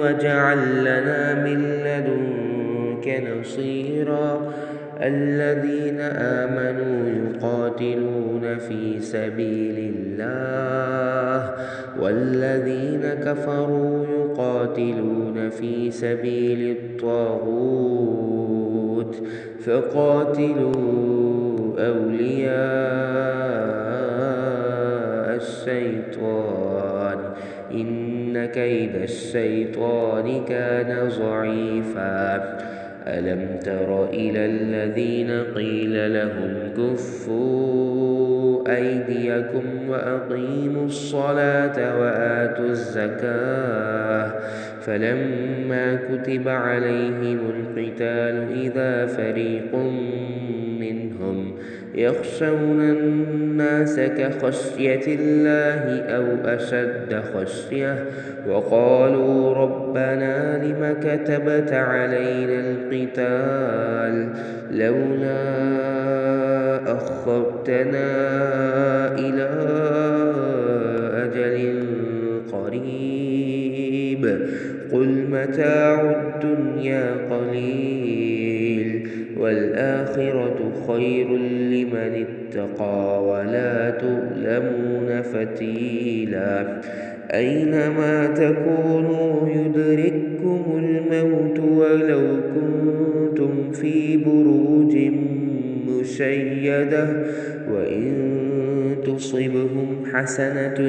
واجعل لنا من لدنك نصيرا الذين آمنوا يقاتلون في سبيل الله والذين كفروا يقاتلون في سبيل الطاغوت فقاتلوا أولياء الشيطان إن كيد الشيطان كان ضعيفا ألم تر إلى الذين قيل لهم كفوا أيديكم وأقيموا الصلاة وآتوا الزكاة فلما كتب عليهم القتال إذا فريق منهم يخشون الناس كخشية الله أو أشد خشية وقالوا ربنا لم كتبت علينا القتال لولا أخرتنا إلى أجل قريب قل متاع الدنيا قليل والآخرة خير لمن اتقى ولا تظلمون فتيلا أينما تكونوا يدرككم الموت ولو كنتم في بروج مشيدة وإن تصبهم حسنة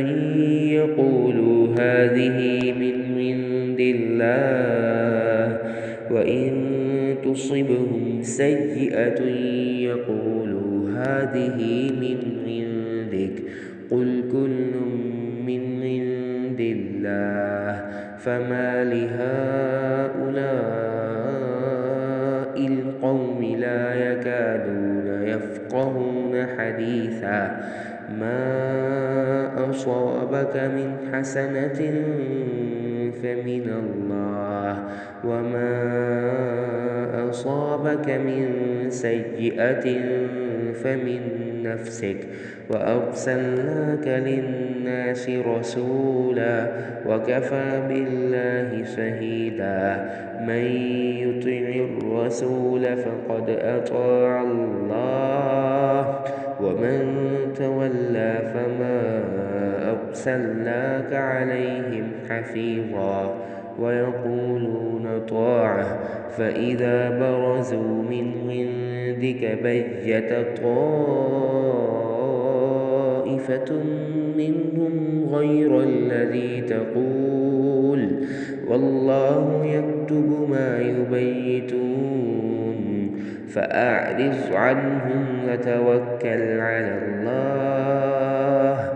يقولوا هذه من عند الله وإن تصبهم سيئة يقولوا هذه من عندك قل كل من عند الله فما لهؤلاء القوم لا يكادون يفقهون حديثا ما أصابك من حسنة فمن الله وما أصابك من سيئة فمن نفسك وأرسلناك للناس رسولا وكفى بالله شهيدا من يطع الرسول فقد أطاع الله ومن تولى فما أرسلناك عليهم حفيظا ويقولون طاعة فإذا برزوا من عندك بيت طائفة منهم غير الذي تقول والله يكتب ما يبيتون فأعرض عنهم وتوكل على الله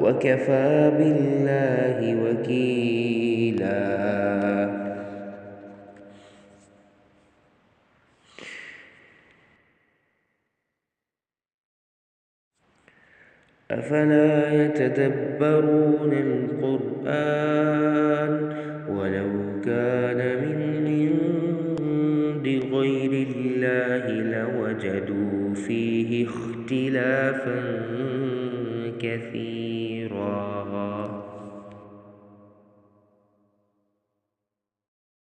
وكفى بالله وكيلا. أفلا يتدبرون القرآن ولو كان من عند غير الله لوجدوا فيه اختلافا كثيرا